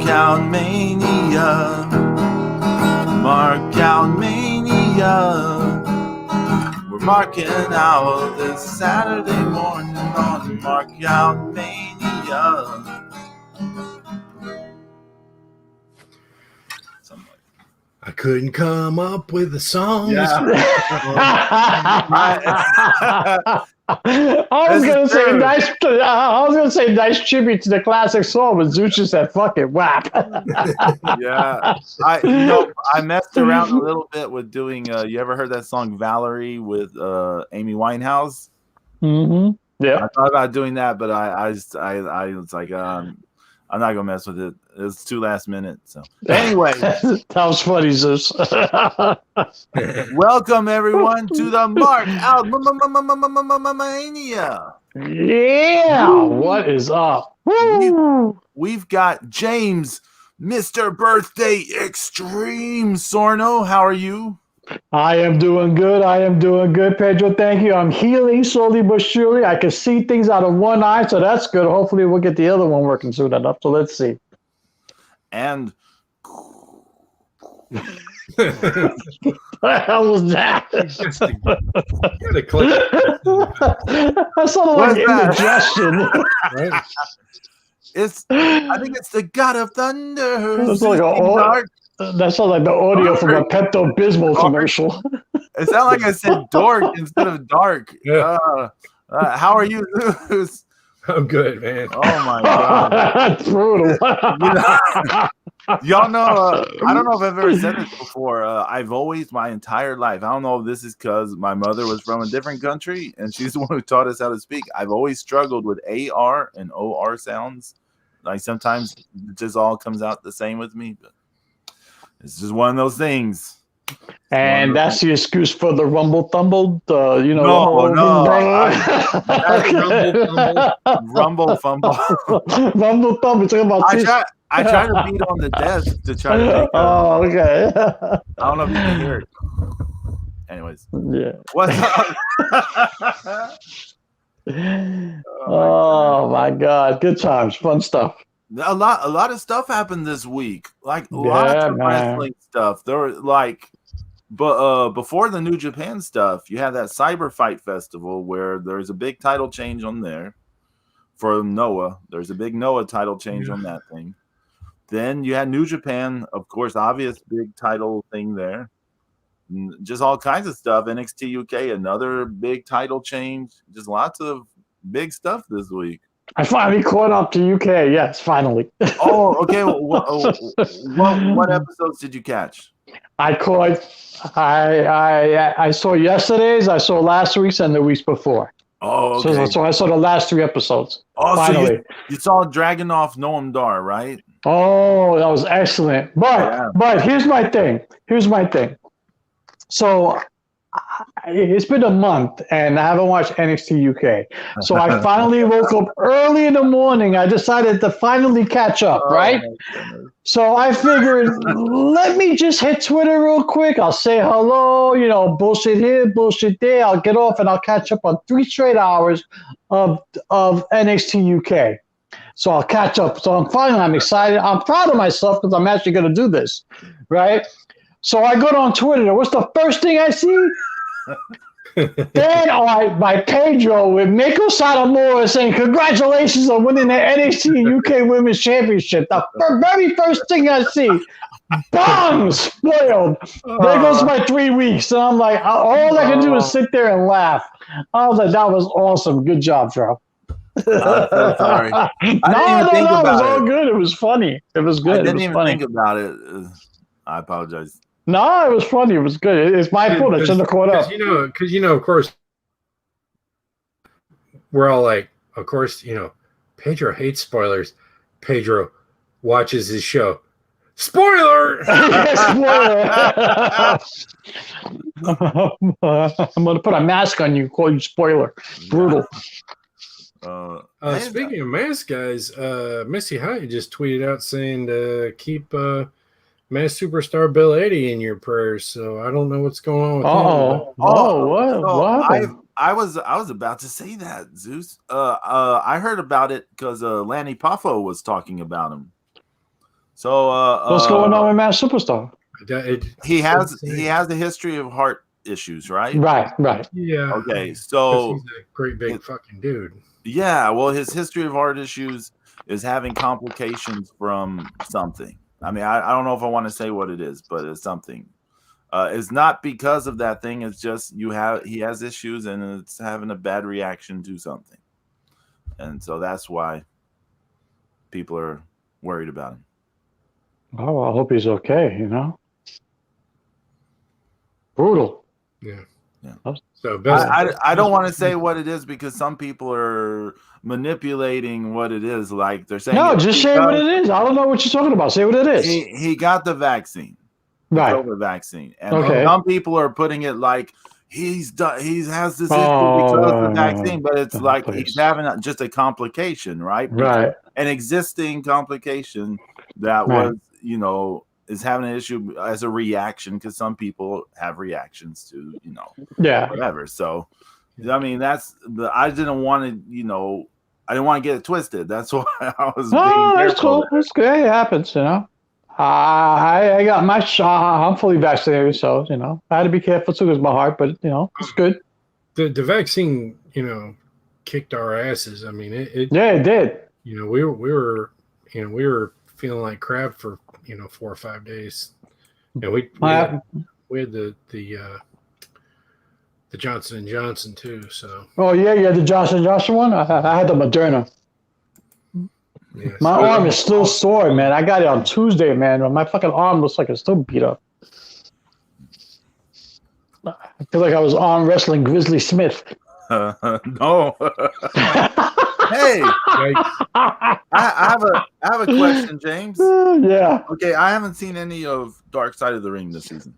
Markout Mania. Markout Mania. We're marking out this Saturday morning on Markout Mania. I couldn't come up with a song. Yeah. I was gonna say nice tribute to the classic song, but Zeus just said, "Fuck it, whap." Yeah, I messed around a little bit with doing. You ever heard that song Valerie with Amy Winehouse? Mm-hmm. Yeah, I thought about doing that, but I was like, I'm not gonna mess with it. It's too last minute. So anyway, that was funny, Zeus. welcome everyone to the Markout Mania. Yeah, what is up? Woo! We've got James, Mr. Birthday Extreme Sorno. How are you? I am doing good. Pedro. Thank you. I'm healing slowly but surely. I can see things out of one eye, so that's good. Hopefully, we'll get the other one working soon enough. So let's see. And what the hell was that? That sounded like indigestion. Right? I think it's the God of Thunder. That sounds like the audio from a Pepto-Bismol commercial. It sounded like I said dork instead of dark. Yeah. How are you, Zeus? I'm good, man. Oh my God. That's brutal. Y'all know, I don't know if I've ever said this before. I've always, my entire life, I don't know if this is because my mother was from a different country and she's the one who taught us how to speak. I've always struggled with AR and OR sounds. Like sometimes it just all comes out the same with me. But it's just one of those things. And that's the excuse for the rumble thumble. Rumble fumble. Rumble thumble. Talking about I try to beat on the desk to try to make oh, okay. I don't know if you can hear it. Anyways. Yeah. What's up? Oh my God. Good times. Fun stuff. A lot of stuff happened this week. Like a lot of wrestling stuff. There were before the New Japan stuff, you had that Cyber Fight Festival where there's a big title change on there for Noah. There's a big Noah title change on that thing. Then you had New Japan, of course, obvious big title thing there. Just all kinds of stuff. NXT UK, another big title change. Just lots of big stuff this week. I finally caught up to UK. Yes, finally. Oh, okay. What episodes did you catch? I saw yesterday's, I saw last week's, and the weeks before. Oh, okay. So I saw the last 3 episodes. Oh, finally. So you saw Dragunov Noam Dar, right? Oh, that was excellent. But here's my thing. So it's been a month and I haven't watched NXT UK. So I finally woke up early in the morning. I decided to finally catch up, right? So I figured, let me just hit Twitter real quick. I'll say hello, bullshit here, bullshit there. I'll get off and I'll catch up on 3 straight hours of NXT UK. So I'll catch up. So I'm excited. I'm proud of myself because I'm actually going to do this, right? So I go on Twitter. What's the first thing I see? Then by Pedro with Meiko Satomura saying, congratulations on winning the NXT UK Women's Championship. The very first thing I see, bang, spoiled. There goes my 3 weeks. And I'm like, all I can do is sit there and laugh. I was like, that was awesome. Good job, Joe. Sorry. I didn't even think it about was it. all good. It was funny. It was good. I didn't even funny. think about it. I apologize. No, it was funny. It was good. It's my fault. I shouldn't have caught up. Because of course, we're all like, of course, Pedro hates spoilers. Pedro watches his show. Spoiler! Spoiler! I'm going to put a mask on you, call you spoiler. Brutal. Speaking of masks, guys, Missy Hyatt just tweeted out saying to keep Mass Superstar Bill Eddy in your prayers. So I don't know what's going on with him. What? I was about to say that, Zeus. I heard about it because Lanny Poffo was talking about him. So What's going on with Mass Superstar? he has a history of heart issues, right? Right. Yeah. Okay, 'Cause so he's a great big fucking dude. yeah, well, his history of heart issues is having complications from something. I mean, I don't know if I want to say what it is, but it's something. It's not because of that thing. It's just he has issues and it's having a bad reaction to something, and so that's why people are worried about him. Oh, I hope he's okay. Brutal. Yeah. Yeah. So I don't want to say what it is because some people are manipulating what it is. Like they're saying, No, just say what it is. I don't know what you're talking about. Say what it is. He got the vaccine, the Right. COVID vaccine, and Okay. some people are putting it like he has this issue because of the vaccine, but it's like he's having just a complication, right? Right. An existing complication that was, is having an issue as a reaction because some people have reactions to, whatever. So, I mean, I didn't want to, I didn't want to get it twisted. That's why I was being careful. That's cool. That's good. It happens, I got my shot. I'm fully vaccinated, so, I had to be careful too with my heart, but, it's good. The vaccine, kicked our asses. I mean, it did. We were feeling like crap for 4 or 5 days. We had the Johnson & Johnson too. So the Johnson & Johnson one. I had the Moderna. Yeah, my arm is still sore, man. I got it on Tuesday, man. My fucking arm looks like it's still beat up. I feel like I was arm wrestling Grizzly Smith. No. Hey, I have a question, James. Yeah. Okay, I haven't seen any of Dark Side of the Ring this season,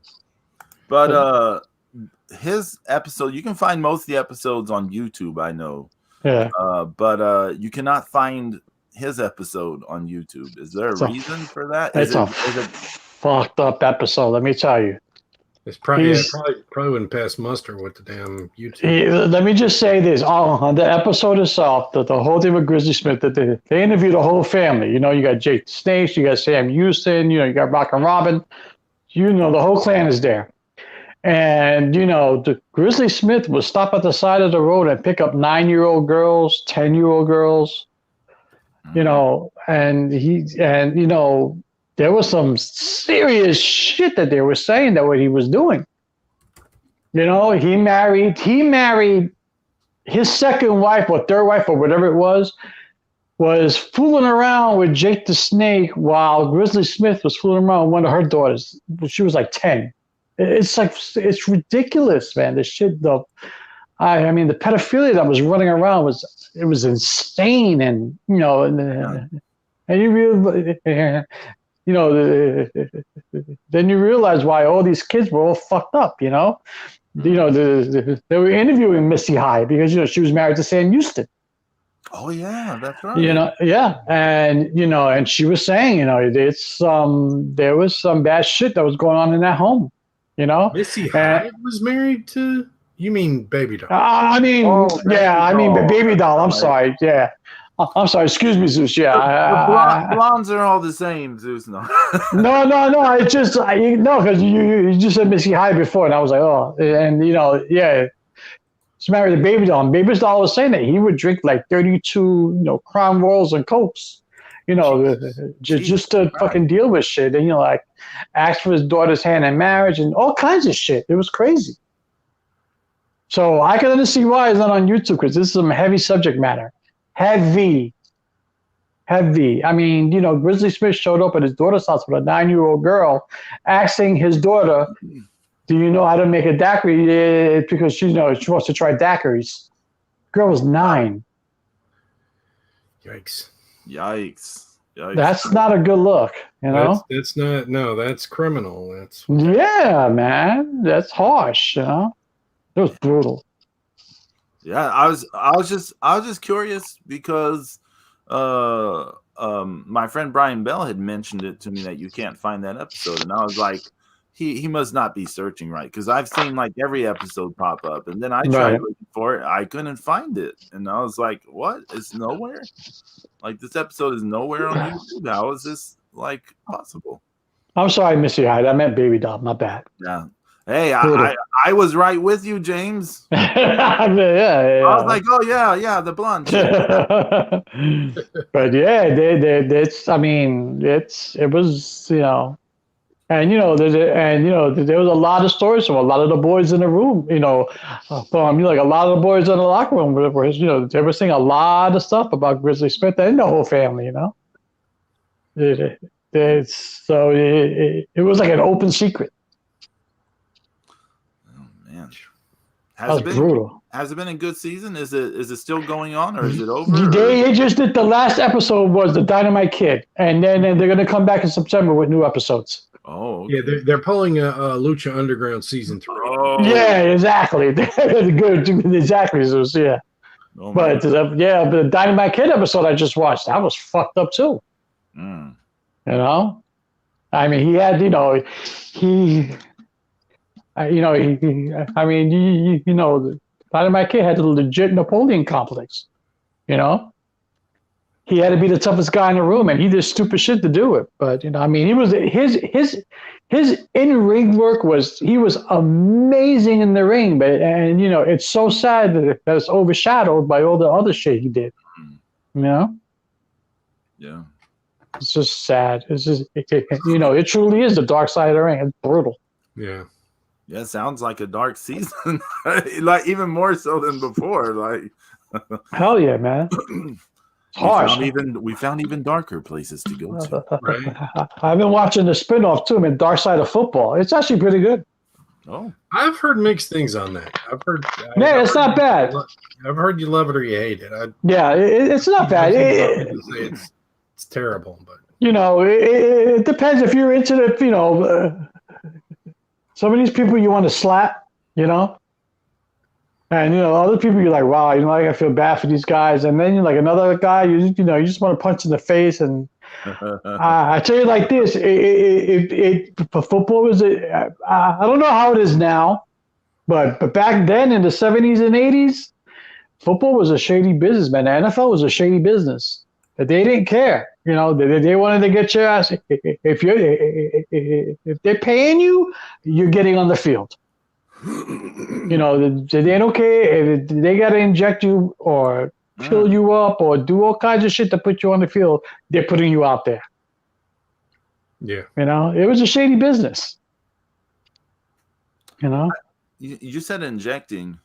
but his episode, you can find most of the episodes on YouTube. I know. Yeah. But you cannot find his episode on YouTube. Is there a reason for that? It's a fucked up episode. Let me tell you. It's probably wouldn't pass muster with the damn YouTube. Let me just say this: on the episode itself, the whole thing with Grizzly Smith, that they interviewed the whole family. You got Jake the Snake, you got Sam Houston, you got Rock and Robin. The whole clan is there. And the Grizzly Smith would stop at the side of the road and pick up 9-year-old girls, 10-year-old girls. And there was some serious shit that they were saying that what he was doing. He married his second wife or third wife or whatever it was fooling around with Jake the Snake while Grizzly Smith was fooling around with one of her daughters. She was like 10. It's ridiculous, man. This shit, though. I mean, the pedophilia that was running around was insane, and and you realize, then you realize why all these kids were all fucked up. They were interviewing Missy High because she was married to Sam Houston. Oh yeah, that's right. And she was saying, there was some bad shit that was going on in that home. Missy High was married to. You mean Baby Doll? Baby Doll. I'm sorry. Yeah. I'm sorry. Excuse me, Zeus. Yeah. Blondes are all the same, Zeus. No. No. It's just, because you just said Missy High before, and I was like, oh. And, she's married to Baby Doll. And Baby Doll was saying that he would drink like 32, Crown Royals and Cokes, just to fucking deal with shit. And, ask for his daughter's hand in marriage and all kinds of shit. It was crazy. So I can understand why it's not on YouTube, because this is some heavy subject matter. Heavy. I mean, Grizzly Smith showed up at his daughter's house with a 9-year-old girl, asking his daughter, do you know how to make a daiquiri? Because she wants to try daiquiris. Girl was 9. Yikes. That's not a good look, That's not. No, that's criminal. Yeah, man. That's harsh, It was brutal. Yeah, I was just curious because my friend Brian Bell had mentioned it to me that you can't find that episode, and I was like, he must not be searching right, because I've seen like every episode pop up, and then I tried looking for it, I couldn't find it, and I was like, what? It's nowhere. Like, this episode is nowhere on YouTube. How is this like possible. I'm sorry, Missy Hyde. I meant Baby Doll. My bad. Yeah. Hey, Brutal. I was right with you, James. yeah. I was like, oh yeah, the blonde chick. But yeah, it's. I mean, it was, and there was a lot of stories from a lot of the boys in the room, like a lot of the boys in the locker room were they were saying a lot of stuff about Grizzly Smith and the whole family, it was like an open secret. Oh man, That was brutal. Has it been a good season? Is it still going on, or is it over? They just did the last episode was the Dynamite Kid, and then they're going to come back in September with new episodes. Oh, okay. Yeah, they're pulling a Lucha Underground season 3. Oh, yeah, exactly. Good, exactly. So, yeah, but the Dynamite Kid episode I just watched, that was fucked up too. Mm. I mean, he had, the Dynamite Kid had a legit Napoleon complex. He had to be the toughest guy in the room, and he did stupid shit to do it. But he was his in-ring work he was amazing in the ring. But it's so sad that it's overshadowed by all the other shit he did. Yeah. It's just sad. It's just it truly is the dark side of the ring. It's brutal. Yeah. Yeah, sounds like a dark season. Like even more so than before. Like hell yeah, man. It's harsh. We found even darker places to go to. Right. I've been watching the spinoff too, man. Dark Side of Football. It's actually pretty good. Oh, I've heard mixed things on that. It's not bad. I've heard you love it or you hate it. It's not bad. It's terrible, but it depends if you're into the some of these people you want to slap, and other people you're like, wow, I feel bad for these guys, and then you're like another guy, you just want to punch in the face. And I tell you like this, for football was I don't know how it is now, but back then in the 70s and 80s, football was a shady business, man. The NFL was a shady business. That they didn't care, they wanted to get your ass. If they're paying you, you're getting on the field. They don't care if they got to inject you or fill you up or do all kinds of shit to put you on the field. They're putting you out there. Yeah, it was a shady business. You said injecting.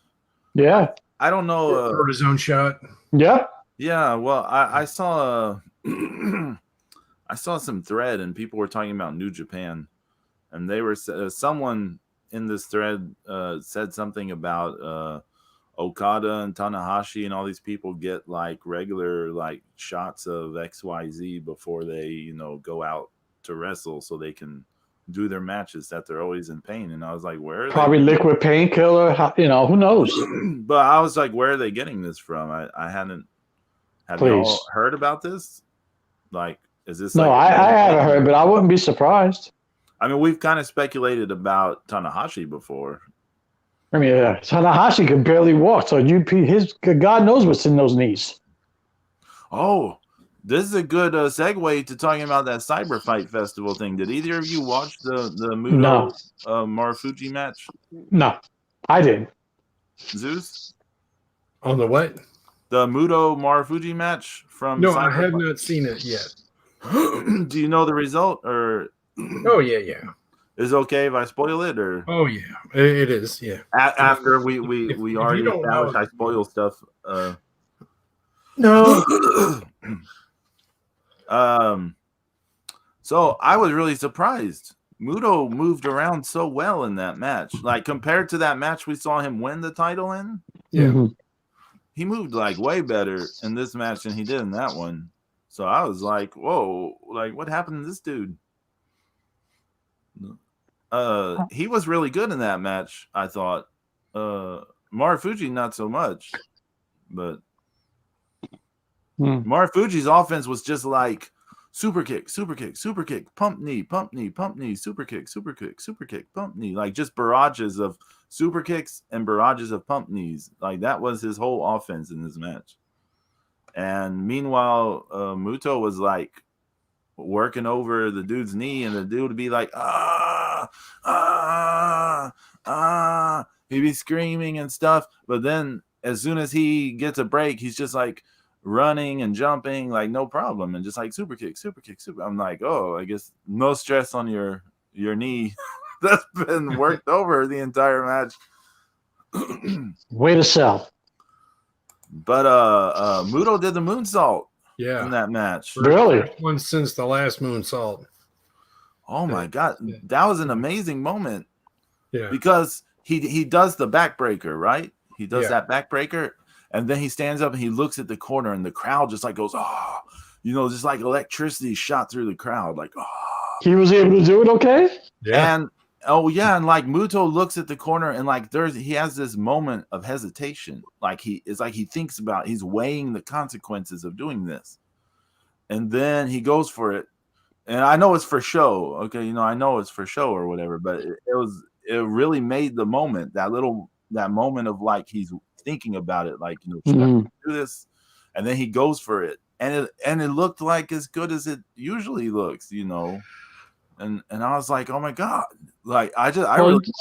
Yeah, I don't know. cortisone shot. Yep. Yeah, well, I saw I saw some thread and people were talking about New Japan, and they were someone in this thread said something about Okada and Tanahashi and all these people get like regular like shots of XYZ before they go out to wrestle so they can do their matches, that they're always in pain. And I was like, where are probably liquid painkiller, who knows. But I was like, where are they getting this from? I hadn't. Have you all heard about this? Like, is this? No, I haven't heard, but I wouldn't be surprised. I mean, we've kind of speculated about Tanahashi before. I mean, Tanahashi could barely walk, so God knows what's in those knees. Oh, this is a good segue to talking about that Cyber Fight Festival thing. Did either of you watch the Muto Marufuji match? No, I didn't. Zeus? On the what? The Muto Marufuji match from No, Cyber I have Fight? not seen it yet. Do you know the result, or? Oh yeah. Is it okay if I spoil it, or? Oh yeah, it is. Yeah. After we already established I spoil stuff. No. So I was really surprised. Muto moved around so well in that match, like compared to that match we saw him win the title in. Yeah. Mm-hmm. He moved like way better in this match than he did in that one. So I was like, whoa, like what happened to this dude? He was really good in that match, I thought. Marufuji not so much. But Marufuji's offense was just like super kick, pump knee, pump knee, super kick, pump knee. Like just barrages of super kicks and barrages of pump knees. Like that was his whole offense in this match. And meanwhile, Muto was like working over the dude's knee, and the dude would be like, he'd be screaming and stuff. But then as soon as he gets a break, he's just like running and jumping like no problem, and just like super kick. I'm like, oh, I guess no stress on your knee. That's been worked over the entire match. Way to sell. But Muto did the moonsault in that match. Really? First one since the last moonsault. Oh my god, that was an amazing moment. Yeah. Because he does the backbreaker, right? He does that backbreaker, and then he stands up and he looks at the corner, and the crowd just like goes, oh, just like electricity shot through the crowd, like, oh. He was able to do it, okay? Yeah. And and like Muto looks at the corner, and like he has this moment of hesitation, like he thinks about, he's weighing the consequences of doing this, and then he goes for it. And I know it's for show, okay, I know it's for show or whatever, but it really made the moment, that moment of like he's thinking about it, like, should I do this? And then he goes for it, and it looked like as good as it usually looks, and I was like, oh my god, like he's always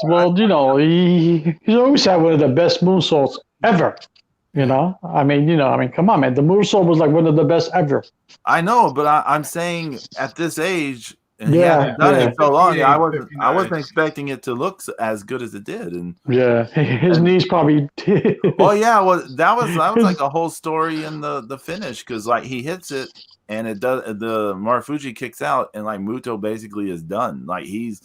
had one of the best moonsaults ever. Come on, man, the moonsault was like one of the best ever. I know, but I'm saying at this age, and he hadn't done it so long, I wasn't expecting it to look as good as it did. And his knees probably. Oh yeah, well that was like a whole story in the finish, because like he hits it and it does, the Marufuji kicks out, and like Muto basically is done. Like he's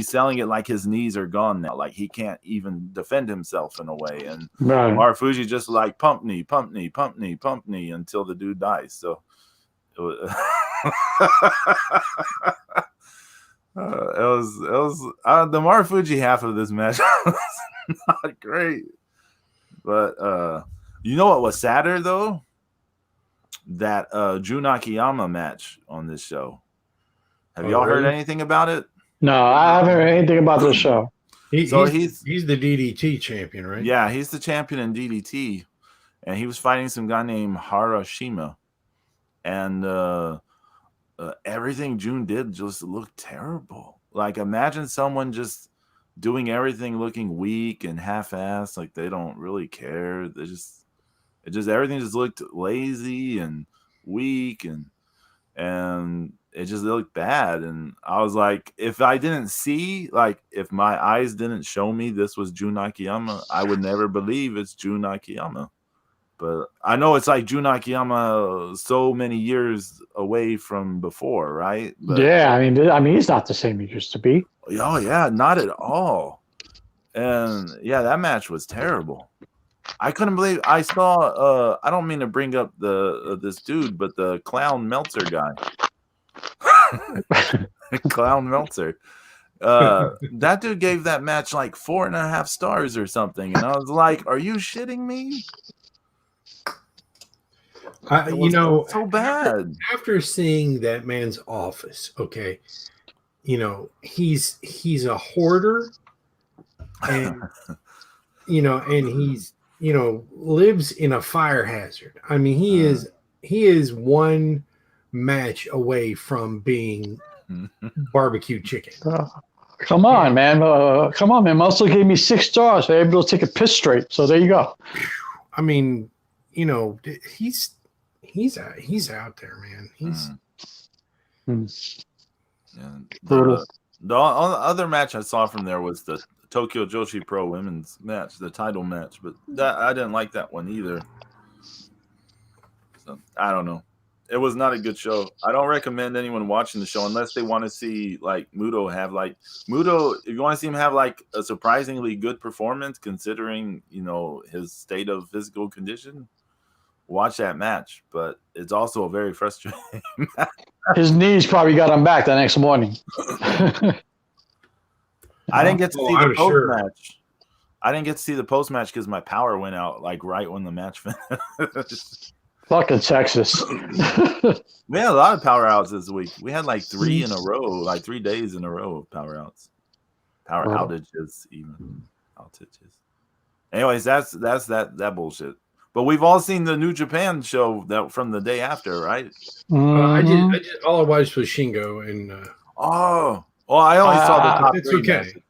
selling it like his knees are gone now, like he can't even defend himself in a way, and Marufuji just like pump knee until the dude dies. So it was the Marufuji half of this match was not great, but you know what was sadder though? That Jun Akiyama match on this show. Have y'all heard anything about it? No, I haven't heard anything about this show. He's the DDT champion, right? Yeah, he's the champion in DDT, and he was fighting some guy named Harashima, and everything Jun did just looked terrible. Like, imagine someone just doing everything looking weak and half-assed, like they don't really care. Everything just looked lazy and weak, and it just looked bad. And I was like, if I didn't see, like, if my eyes didn't show me this was Jun Akiyama, I would never believe it's Jun Akiyama. But I know it's like Jun Akiyama so many years away from before, right? But, yeah, I mean, he's not the same he used to be. Oh yeah, not at all. And yeah, that match was terrible. I couldn't believe I saw. I don't mean to bring up this dude, but the Clown Meltzer guy, Clown Meltzer. That dude gave that match like 4.5 stars or something, and I was like, "Are you shitting me?" So bad. After seeing that man's office, okay, he's a hoarder, and and he's lives in a fire hazard. I mean, he is one match away from being barbecue chicken. Come on, man. Muscle gave me 6 stars. They're able to take a piss straight. So there you go. I mean, he's out there, man. The other match I saw from there was the Tokyo Joshi Pro Women's match, the title match, but I didn't like that one either. So I don't know. It was not a good show. I don't recommend anyone watching the show unless they want to see like Muto have like Muto. If you want to see him have like a surprisingly good performance, considering his state of physical condition, watch that match. But it's also a very frustrating match. His knees probably got him back the next morning. I didn't get to see the post match. I didn't get to see the post match because my power went out like right when the match finished. Fucking Texas. We had a lot of power outs this week. We had like 3 in a row, like 3 days in a row of power outs, outages, even outages. Anyways, that's that bullshit. But we've all seen the New Japan show that from the day after, right? I Mhm. just all I watched was Shingo, and Oh, well, I only saw the top it's 3 okay. matches.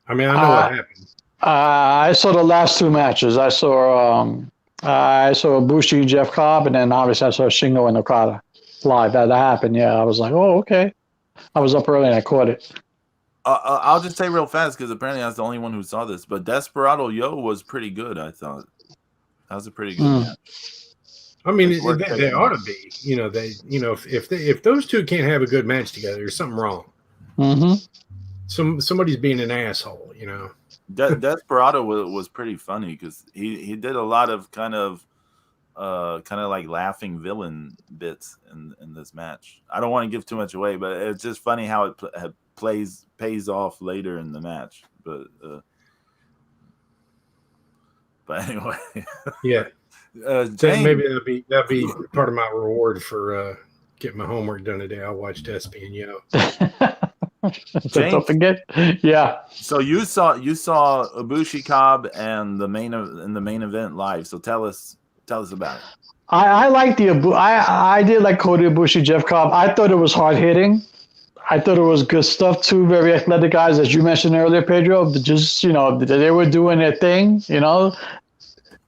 I mean, I know what happened. I saw the last 2 matches. I saw Ibushi and Jeff Cobb, and then obviously I saw Shingo and Okada live. That happened. Yeah, I was like, oh, okay. I was up early and I caught it. I'll just say real fast because apparently I was the only one who saw this. But Desperado Yo was pretty good. I thought that was a pretty good match. I mean, It's worth they checking ought out. to be. If those two can't have a good match together, there's something wrong. Somebody's being an asshole. Desperado was pretty funny because he did a lot of kind of like laughing villain bits in this match. I don't want to give too much away, but it's just funny how it pays off later in the match. But anyway, Yeah. James, Maybe that'd be part of my reward for getting my homework done today. I'll watch Despy and Yo. So don't forget, yeah. So you saw Ibushi Cobb and the main event live. So tell us about it. I like I did like Kota Ibushi, Jeff Cobb. I thought it was hard hitting. I thought it was good stuff. 2 very athletic guys, as you mentioned earlier, Pedro. Just they were doing their thing.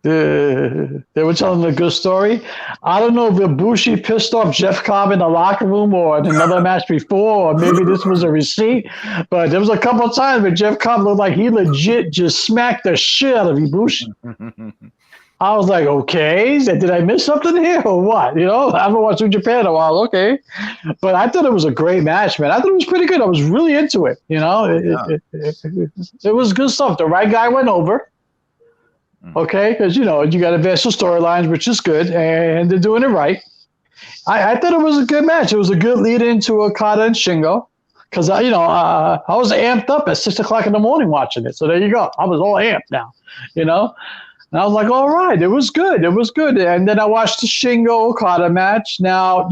They were telling a good story. I don't know if Ibushi pissed off Jeff Cobb in the locker room or in another match before, or maybe this was a receipt. But there was a couple of times where Jeff Cobb looked like he legit just smacked the shit out of Ibushi. I was like, okay, did I miss something here or what? I haven't watched New Japan in a while. Okay. But I thought it was a great match, man. I thought it was pretty good. I was really into it. It was good stuff. The right guy went over. Okay. Because, you got advanced storylines, which is good. And they're doing it right. I thought it was a good match. It was a good lead into Okada and Shingo. Because, I was amped up at 6 o'clock in the morning watching it. So there you go. I was all amped now, And I was like, all right, it was good. It was good. And then I watched the Shingo Okada match. Now,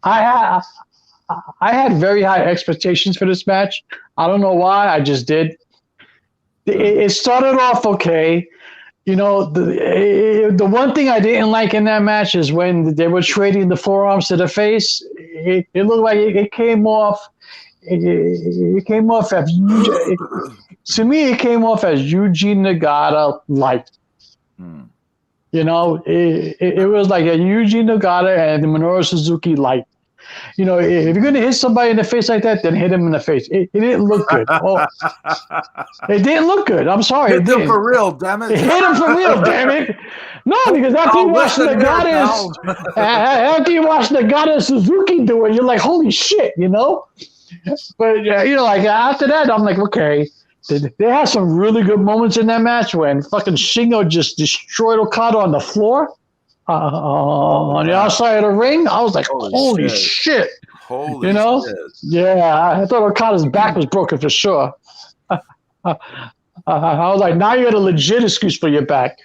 I had very high expectations for this match. I don't know why. I just did. It started off okay. The one thing I didn't like in that match is when they were trading the forearms to the face. It looked like it came off. It came off as to me. It came off as Yuji Nagata light. It was like a Yuji Nagata and Minoru Suzuki light. If you're going to hit somebody in the face like that, then hit him in the face. It didn't look good. It didn't look good. I'm sorry. Hit him for real, damn it. Hit him for real, damn it. No, because after you watch Nagata and Suzuki do it, you're like, holy shit, But like after that, I'm like, okay. They had some really good moments in that match when fucking Shingo just destroyed Okada on the floor, on the outside of the ring. I was like, holy shit. Holy shit. Yeah, I thought Okada's back was broken for sure. I was like, now you got a legit excuse for your back,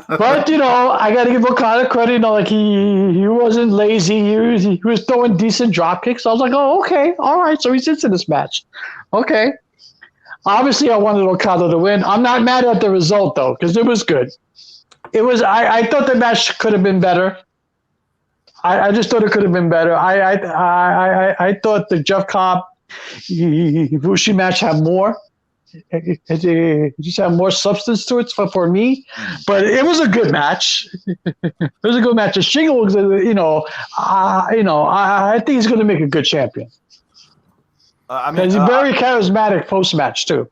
But I got to give Okada credit. Like he wasn't lazy. He was throwing decent drop kicks. I was like, oh, okay, all right. So he's into this match. Okay. Obviously, I wanted Okada to win. I'm not mad at the result though, because it was good. It was. I thought the match could have been better. I just thought it could have been better. I thought the Jeff Cobb Ibushi match had more. It just had more substance to it for me, but it was a good match. It was a good match. Shingo was, I think he's going to make a good champion. He's very charismatic post match too.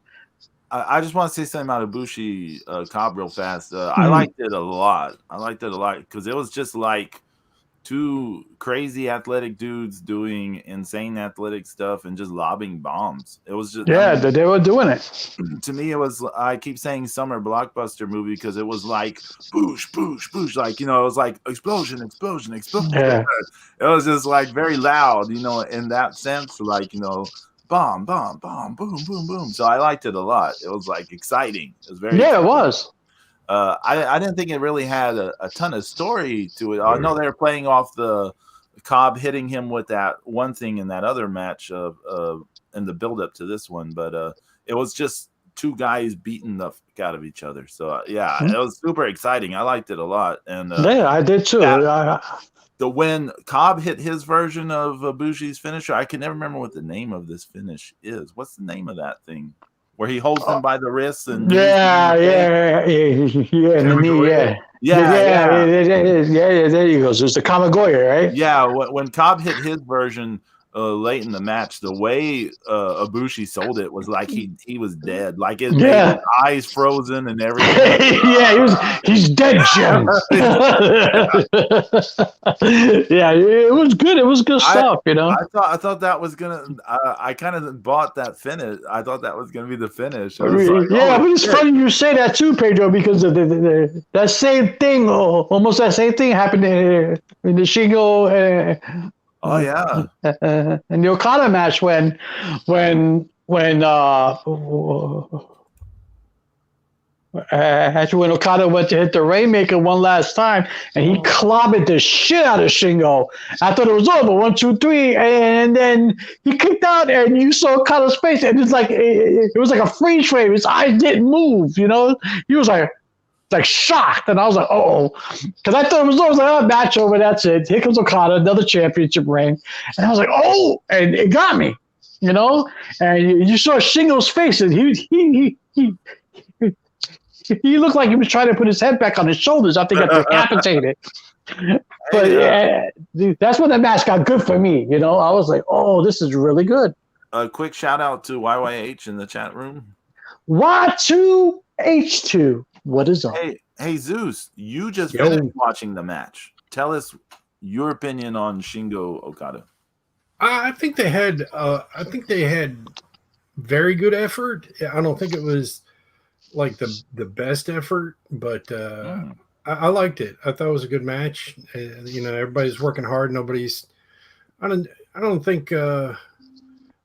I just want to say something about Ibushi Cobb real fast. I liked it a lot. Because it was just like 2 crazy athletic dudes doing insane athletic stuff and just lobbing bombs. It was just they were doing it. To me, it was. I keep saying summer blockbuster movie because it was like boosh, boosh, boosh. Like it was like explosion. Yeah. It was just like very loud. In that sense, like bomb, bomb, bomb, boom, boom, boom. So I liked it a lot. It was like exciting. It was very. Yeah, exciting. It was. I didn't think it really had a ton of story to it. I know they were playing off the Cobb hitting him with that one thing in that other match in the build up to this one, but it was just two guys beating the fuck out of each other. So yeah, it was super exciting. I liked it a lot. And yeah, I did too. when Cobb hit his version of Ibushi's finisher, I can never remember what the name of this finish is. What's the name of that thing? Where he holds them by the wrists and yeah, and the knee, yeah. There you go. So it's the Kamagoya, right? Yeah, when Cobb hit his version late in the match, the way Ibushi sold it was like he was dead. Like it made his eyes frozen and everything. He's dead, Jim. Yeah, it was good. It was good stuff, you know. I thought that was gonna. I kind of bought that finish. I thought that was gonna be the finish. But it's funny you say that too, Pedro, because that same thing, almost that same thing happened in the Shingo. Oh yeah, in the Okada match when Okada went to hit the Rainmaker one last time and he clobbered the shit out of Shingo. I thought it was over, 1, 2, 3, and then he kicked out and you saw Okada's face and it's like it was like a freeze frame. His eyes didn't move, you know. He was like shocked, and I was like, because I thought it was over. I was like, match over, that's it. Here comes Okada, another championship reign, and I was like, and it got me, you know. And you saw Shingo's face, and he looked like he was trying to put his head back on his shoulders after he got decapitated. But that's when the match got good for me, you know. I was like, this is really good. A quick shout out to YYH in the chat room. Y2H2. What is up? Hey Zeus, you just finished watching the match. Tell us your opinion on Shingo Okada. I think they had very good effort. I don't think it was like the best effort, but I liked it. I thought it was a good match. You know, everybody's working hard. I don't think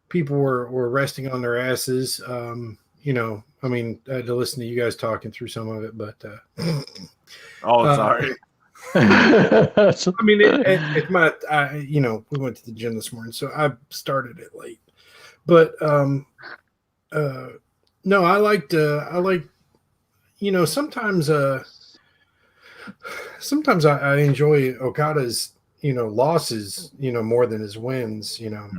people were resting on their asses. You know, I mean, I had to listen to you guys talking through some of it, but sorry. I mean, it's my, you know, we went to the gym this morning, so I started it late. But no, I like, you know, sometimes I enjoy Okada's, you know, losses, you know, more than his wins, you know.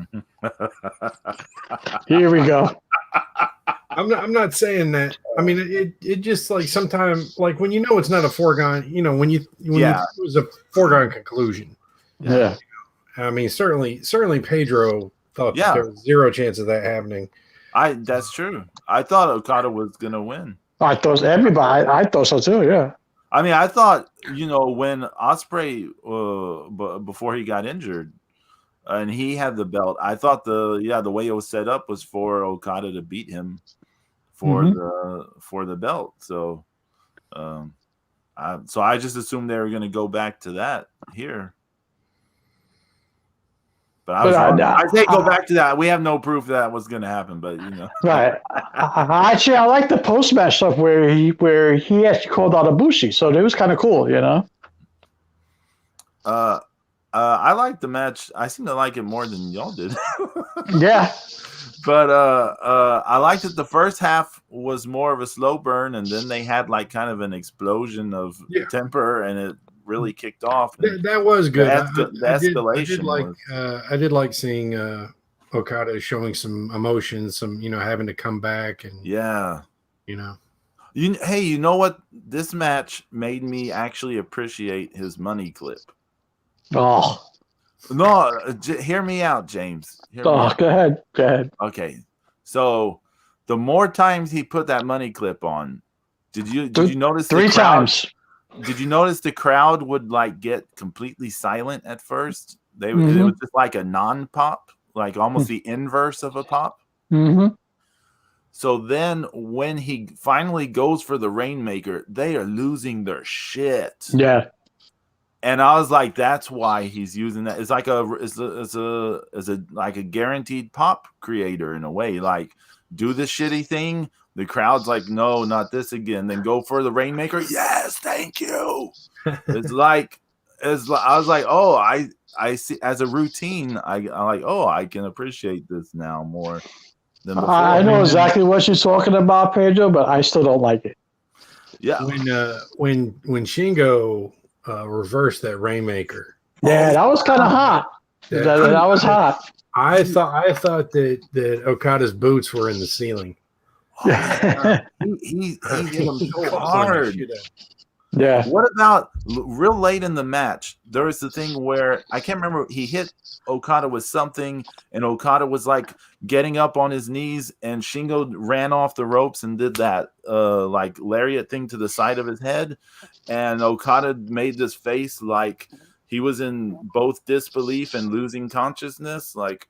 Here we go. I'm not saying that. I mean, it just like sometimes, like when you know it's not a foregone, you know, when it was a foregone conclusion. Yeah. I mean, certainly Pedro thought that there was zero chance of that happening. That's true. I thought Okada was gonna win. I thought so too. Yeah. I mean, I thought, you know, when Ospreay before he got injured, and he had the belt, I thought the way it was set up was for Okada to beat him for the belt. So, I just assumed they were going to go back to that here. But I say go back to that. We have no proof that was going to happen, but you know. Right. Actually, I like the post match stuff where he actually called out Ibushi, so it was kind of cool, you know. I like the match. I seem to like it more than y'all did. Yeah. But I liked that the first half was more of a slow burn, and then they had like kind of an explosion of temper, and it really kicked off. That was good. The escalation. I did like seeing Okada showing some emotion, some, you know, having to come back, and you know. Hey, you know what? This match made me actually appreciate his money clip. Oh. No, hear me out, James. Go ahead. Okay. So the more times he put that money clip on, did you notice 3 times? Did you notice the crowd would like get completely silent at first? It was just like a non-pop, like almost the inverse of a pop. Mm-hmm. So then when he finally goes for the Rainmaker, they are losing their shit. Yeah. And I was like, that's why he's using that. It's like like a guaranteed pop creator in a way. Like, do the shitty thing. The crowd's like, no, not this again. Then go for the Rainmaker. Yes, thank you. It's like, I was like, oh, I see as a routine. I like, oh, I can appreciate this now more. than before. I know exactly what you're talking about, Pedro, but I still don't like it. Yeah. When Shingo reversed that Rainmaker. Yeah, that was kind of hot. That was hot. I thought that Okada's boots were in the ceiling. Oh, he hit him so hard. Yeah. What about real late in the match? There was the thing where I can't remember. He hit Okada with something, and Okada was like getting up on his knees, and Shingo ran off the ropes and did that like lariat thing to the side of his head, and Okada made this face like he was in both disbelief and losing consciousness, like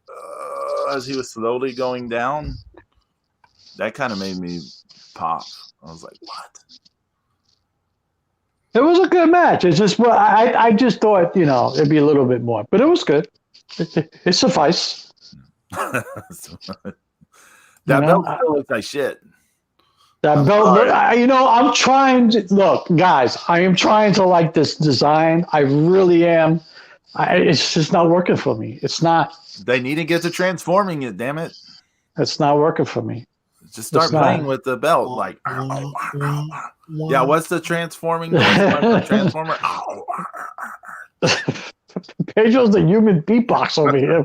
as he was slowly going down. That kind of made me pop. I was like, what? It was a good match. It's just I just thought, it'd be a little bit more, but it was good. It sufficed. That belt still looks like shit. That belt, I'm trying to look, guys. I am trying to like this design. I really am. It's just not working for me. It's not. They need to get to transforming it. Damn it! It's not working for me. Just start playing with the belt, like. Yeah, what's the transforming noise? Transformer. Pedro's the human beatbox over here.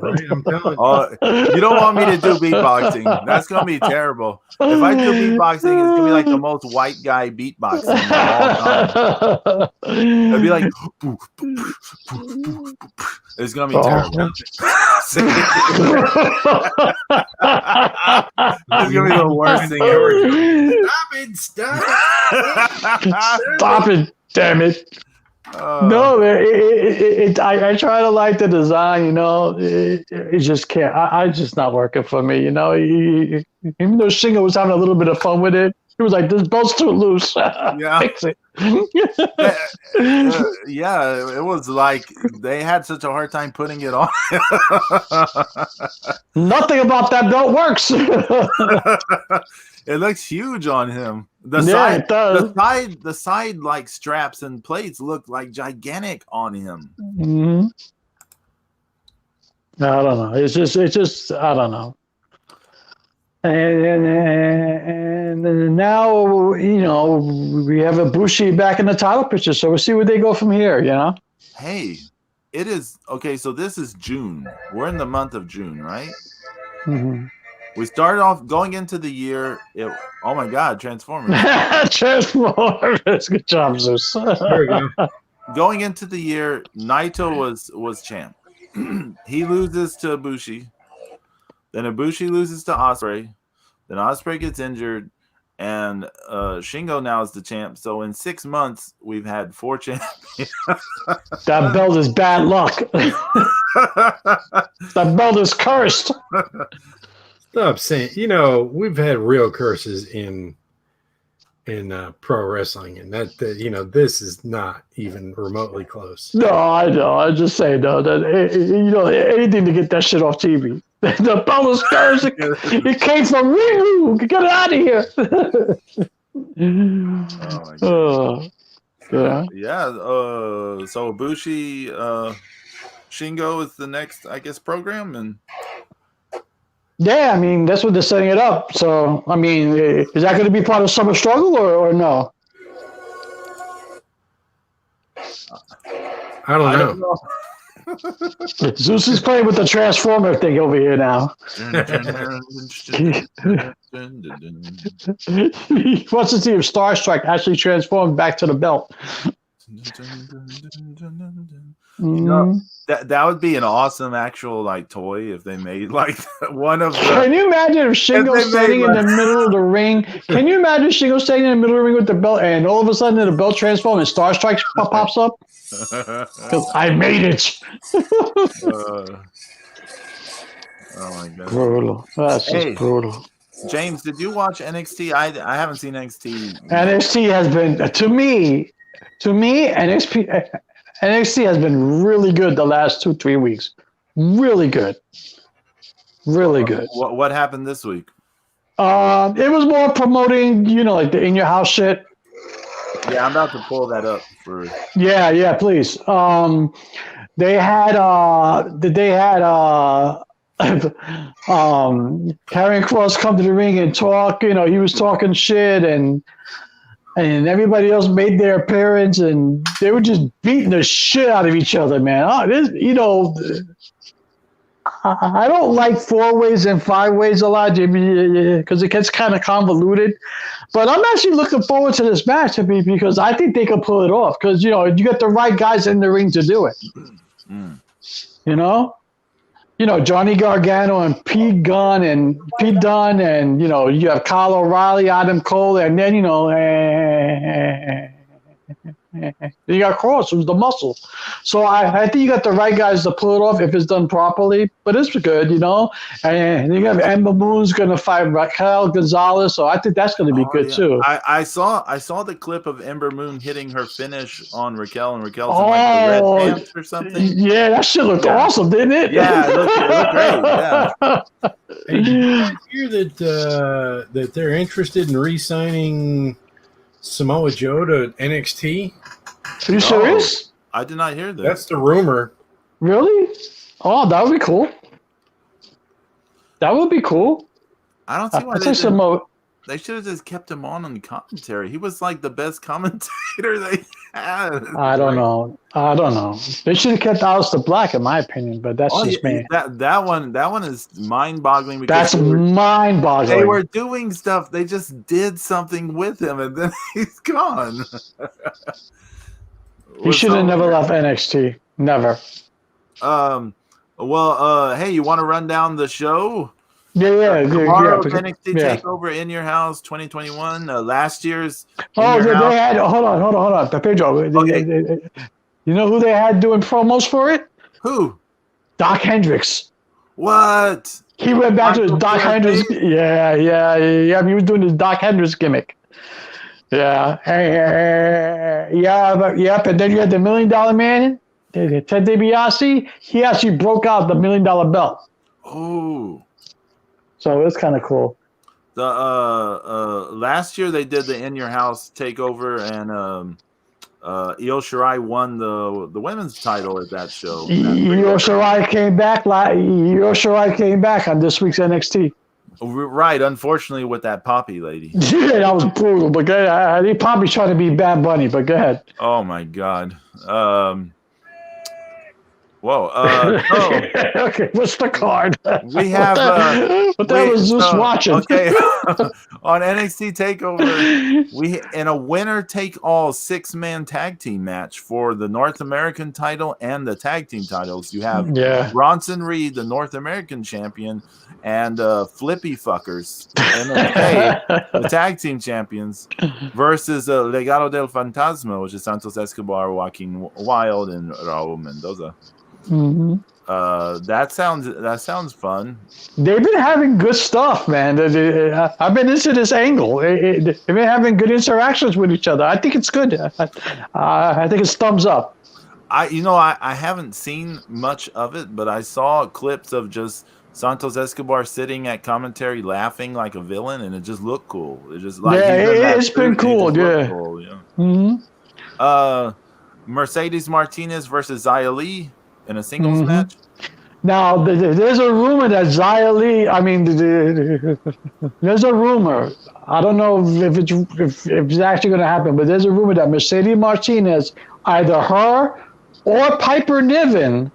You don't want me to do beatboxing. That's going to be terrible. If I do beatboxing, it's going to be like the most white guy beatboxing of all time. It'll be like, it's going to be terrible. It's going to be the worst thing ever. Stop it, damn it. No, I try to like the design, it just can't. I just not working for me, even though Shingo was having a little bit of fun with it, he was like, this belt's too loose. Yeah. Fix it. Yeah, it was like they had such a hard time putting it on. Nothing about that belt works. It looks huge on him. It does. The side like straps and plates look like gigantic on him. Mm-hmm. I don't know. It's just I don't know. And now we have Ibushi back in the title picture, so we'll see where they go from here. Hey, it is okay. So this is June. We're in the month of June, right? Mm-hmm. We started off going into the year. Oh my God, Transformers! Transformers. Good job, Zeus. There we go. Going into the year, Naito was champ. He loses to Ibushi. Then Ibushi loses to Ospreay. Then Ospreay gets injured, and Shingo now is the champ. So in 6 months, we've had 4 champions. That belt is bad luck. That belt is cursed. Stop saying, we've had real curses in pro wrestling, and that this is not even remotely close. No, I know. I just say no. That anything to get that shit off TV. The belt is cursed. It came from Ringu. Get it out of here. Oh my God. Yeah. So Ibushi, Shingo is the next, I guess, program, and. Yeah, I mean, that's what they're setting it up. So, I mean, is that going to be part of Summer Struggle or no? I don't know. Zeus is playing with the Transformer thing over here now. He wants to see if Star Strike actually transformed back to the belt. That would be an awesome actual like toy if they made like one of the. Can you imagine if Shingo's standing in the middle of the ring? Can you imagine Shingo standing in the middle of the ring with the belt, and all of a sudden the belt transforms and Star Strike pops up? Because I made it. Oh my God! Brutal. That's just brutal. James, did you watch NXT? I haven't seen NXT. NXT has been to me NXT has been really good the last 2-3 weeks. Really good. Really good. What happened this week? It was more promoting, like the in your house shit. Yeah, I'm about to pull that up for. Yeah, please. They had Karrion Kross come to the ring and talk. You know, he was talking shit, and everybody else made their appearance, and they were just beating the shit out of each other, man. I don't like 4-ways and 5-ways a lot, because it gets kind of convoluted. But I'm actually looking forward to this match because I think they can pull it off. Because you get the right guys in the ring to do it. Mm. Johnny Gargano and Pete Dunne, and you have Kyle O'Reilly, Adam Cole, and then you got Cross, who's the muscle. So I think you got the right guys to pull it off if it's done properly. But it's good, And you have Ember Moon's going to fight Raquel Gonzalez, so I think that's going to be good too. I saw the clip of Ember Moon hitting her finish on Raquel, and Raquel's in like the red pants or something. Yeah, that shit looked awesome, didn't it? Yeah, it looked great. Yeah. Hey, did you guys hear that they're interested in re-signing Samoa Joe to NXT? Are you serious? I did not hear that. That's the rumor. Really? Oh, that would be cool. That would be cool. I don't see why they should have just kept him on the commentary. He was like the best commentator they had. I don't know. They should have kept Aleister Black, in my opinion, but that's just me. That one is mind-boggling. That's mind-boggling. They were doing stuff. They just did something with him, and then he's gone. He should have never left NXT. Never. Hey, you want to run down the show? Yeah. Tomorrow, NXT Takeover in your house 2021. Last year's. They had. Hold on. Pedro. Okay. You know who they had doing promos for it? Who? Doc Hendricks. What? He went back to his Doc Hendricks. Yeah. He was doing his Doc Hendricks gimmick. Yeah. Yep. And then you had the $1 Million Man, Ted DiBiase. He actually broke out the $1 Million belt. Oh. So it's kind of cool. The last year they did the In Your House takeover, and Io Shirai won the women's title at that show. Io Shirai came back. Io Shirai came back on this week's NXT. Right, unfortunately, with that Poppy lady. Yeah, that was brutal. But go ahead. He probably tried to be Bad Bunny, but go ahead. Oh my God. Okay, what's the card? We have. But that was just watching. Okay, on NXT Takeover, in a winner-take-all 6-man tag team match for the North American title and the tag team titles, you have Bronson Reed, the North American champion, and Flippy Fuckers, NXT, the tag team champions, versus Legado del Fantasma, which is Santos Escobar, Joaquin Wilde, and Raul Mendoza. Mm-hmm. That sounds fun. They've been having good stuff, man. I've been into this angle. They've been having good interactions with each other. I think it's good. I think it's thumbs up. I haven't seen much of it, but I saw clips of just Santos Escobar sitting at commentary laughing like a villain, and it just looked cool. It just it's been cool. Yeah. Cool, yeah. Mm-hmm. Mercedes Martinez versus Xia Li in a singles match. Now, there's a rumor that Xia Li, there's a rumor. I don't know if it's actually going to happen, but there's a rumor that Mercedes Martinez, either her or Piper Niven,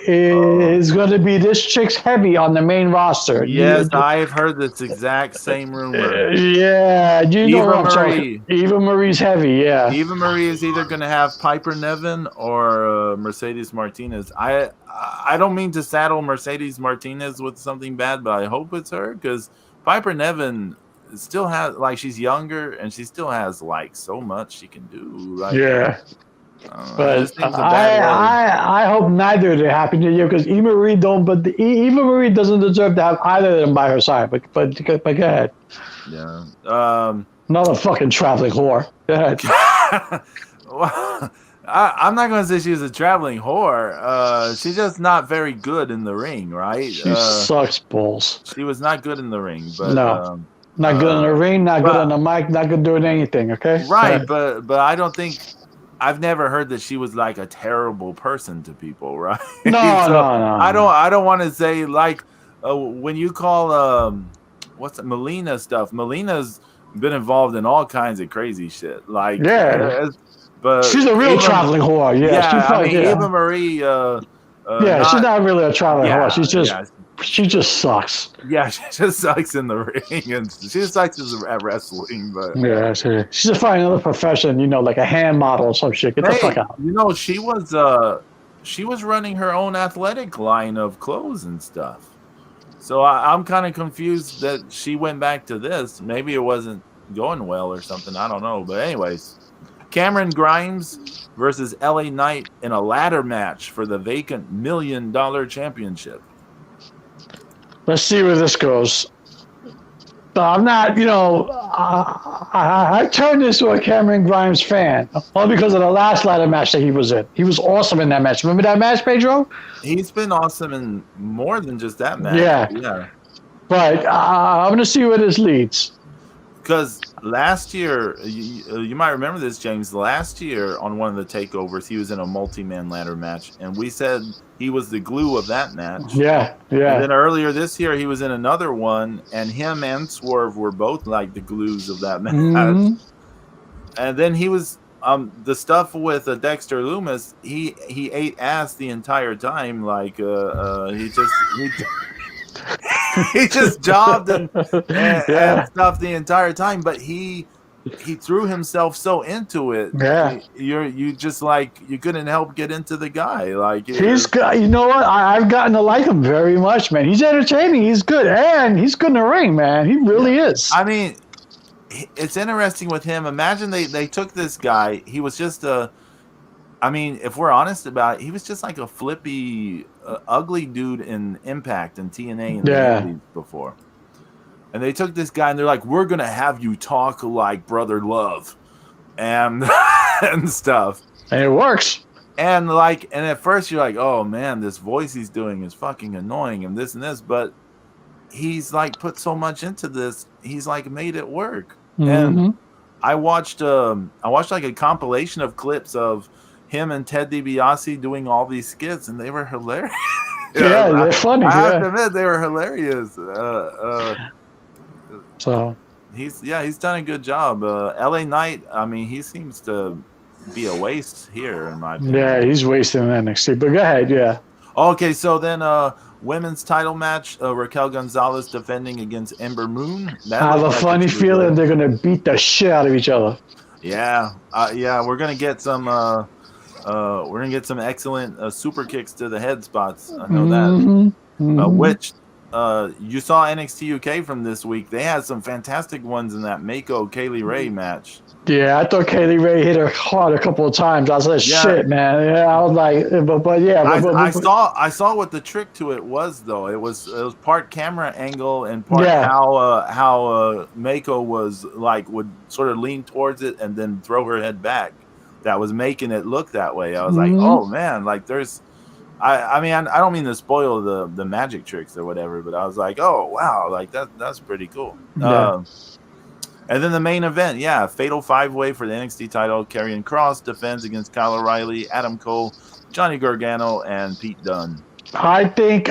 is going to be this chick's heavy on the main roster. Yes, I've heard this exact same rumor. Yeah, you know what I'm talking. Eva Marie's heavy, yeah. Eva Marie is either going to have Piper Niven or Mercedes Martinez. I don't mean to saddle Mercedes Martinez with something bad, but I hope it's her, because Piper Niven still has, she's younger and she still has so much she can do. Yeah. But I hope neither of them happen to you, because Eva Marie doesn't deserve to have either of them by her side. But go ahead. Yeah. Another fucking traveling whore. Go ahead. Well, I'm not going to say she's a traveling whore. She's just not very good in the ring, right? She sucks balls. She was not good in the ring, but no. Not good in the ring, not good on the mic, not good doing anything. Okay. Right, but I don't think. I've never heard that she was a terrible person to people, right? No. I don't want to say when you call what's it, Melina stuff, Melina's been involved in all kinds of crazy shit. Like, Yeah. but She's a real traveling whore. Yeah, she yeah, I probably, mean, yeah. Eva Marie, Yeah, she's not really a traveling horse. yeah, She just sucks. yeah, she just sucks in the ring, and she just sucks at wrestling. But Yeah, she's just finding another profession, like a hand model or some shit. Get the fuck out. she was running her own athletic line of clothes and stuff. So I'm kind of confused that she went back to this. Maybe it wasn't going well or something. I don't know. But anyways, Cameron Grimes versus LA Knight in a ladder match for the vacant $1 million championship. Let's see where this goes. But I'm not, I turned into a Cameron Grimes fan only because of the last ladder match that he was in. He was awesome in that match. Remember that match, Pedro? He's been awesome in more than just that match. Yeah. But I'm going to see where this leads. Because last year, you might remember this, James. Last year on one of the takeovers, he was in a multi-man ladder match, and we said he was the glue of that match. Yeah. And then earlier this year, he was in another one, and him and Swerve were both like the glues of that match. Mm-hmm. And then he was the stuff with Dexter Lumis. He ate ass the entire time. Like he just jobbed and stuff the entire time, but he threw himself so into it. Yeah, you just like you couldn't help get into the guy. Like he's got, you know what? I've gotten to like him very much, man. He's entertaining. He's good, and he's good in the ring, man. He really is. I mean, it's interesting with him. Imagine they took this guy. He was just I mean, if we're honest about it, he was just like a flippy, ugly dude in Impact and TNA in the 80s before. And they took this guy and they're like, we're going to have you talk like Brother Love and and stuff. And it works. And at first you're like, oh man, this voice he's doing is fucking annoying and this. But he's like put so much into this. He's like made it work. Mm-hmm. And I watched like a compilation of clips of him and Ted DiBiase doing all these skits, and they were hilarious. Yeah, they're funny. I have to admit, they were hilarious. So he's done a good job. LA Knight, I mean, he seems to be a waste here in my opinion. Yeah, he's wasting NXT. But go ahead, yeah. Okay, so then women's title match, Raquel Gonzalez defending against Ember Moon. I have a funny feeling they're gonna beat the shit out of each other. Yeah, we're gonna get some. We're gonna get some excellent super kicks to the head spots. I know that. Which you saw NXT UK from this week. They had some fantastic ones in that Meiko Kaylee Ray match. Yeah, I thought Kaylee Ray hit her hard a couple of times. I was like, shit, man. Yeah, I was like, but yeah. I saw what the trick to it was though. It was part camera angle and part how Meiko was like would sort of lean towards it and then throw her head back. That was making it look that way. I was like, oh man, like there's, I mean, I don't mean to spoil the magic tricks or whatever, but I was like, oh wow, like that's pretty cool. Yeah. And then the main event, fatal 5-way for the NXT title. Karrion Kross defends against Kyle O'Reilly, Adam Cole, Johnny Gargano, and Pete Dunne. I think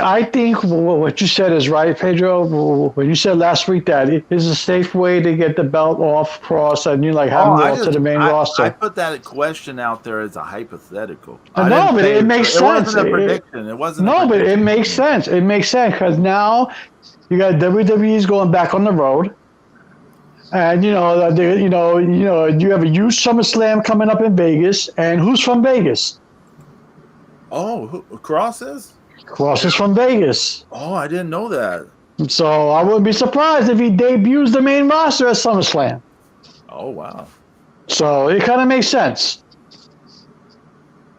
what you said is right, Pedro. When you said last week that it is a safe way to get the belt off Cross and you like have him go to the main roster. I put that question out there as a hypothetical. No, but it makes sense. It wasn't a prediction. It wasn't. No, but it makes sense. It makes sense because now you got WWE's going back on the road, and you have a huge SummerSlam coming up in Vegas. And who's from Vegas? Oh, Cross is. Cross is from Vegas. Oh, I didn't know that. So I wouldn't be surprised if he debuts the main roster at SummerSlam. Oh, wow. So it kind of makes sense.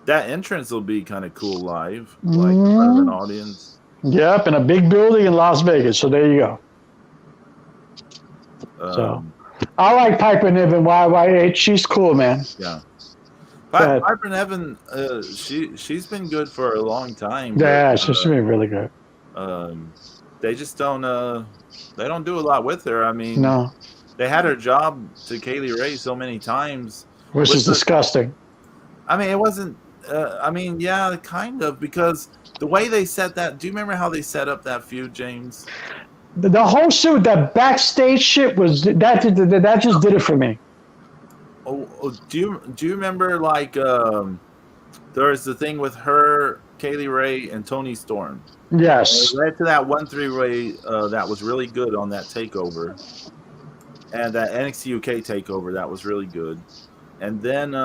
That entrance will be kind of cool live, like in front of an audience. Yep, in a big building in Las Vegas. So there you go. So I like Piper Niven, YYH. She's cool, man. Yeah. Piper Niven, she's been good for a long time. Yeah, she's been really good. They just don't they don't do a lot with her. I mean, no, they had her job to Kaylee Ray so many times, which is disgusting. I mean, it wasn't I mean, yeah, kind of, because the way they set that. Do you remember how they set up that feud, James? The whole shit, that backstage shit was that just did it for me. Do you remember like there's the thing with her, Kaylee Ray, and Tony Storm? Yes. It led to that 1-3-way that was really good on that takeover, and that NXT UK takeover that was really good, and then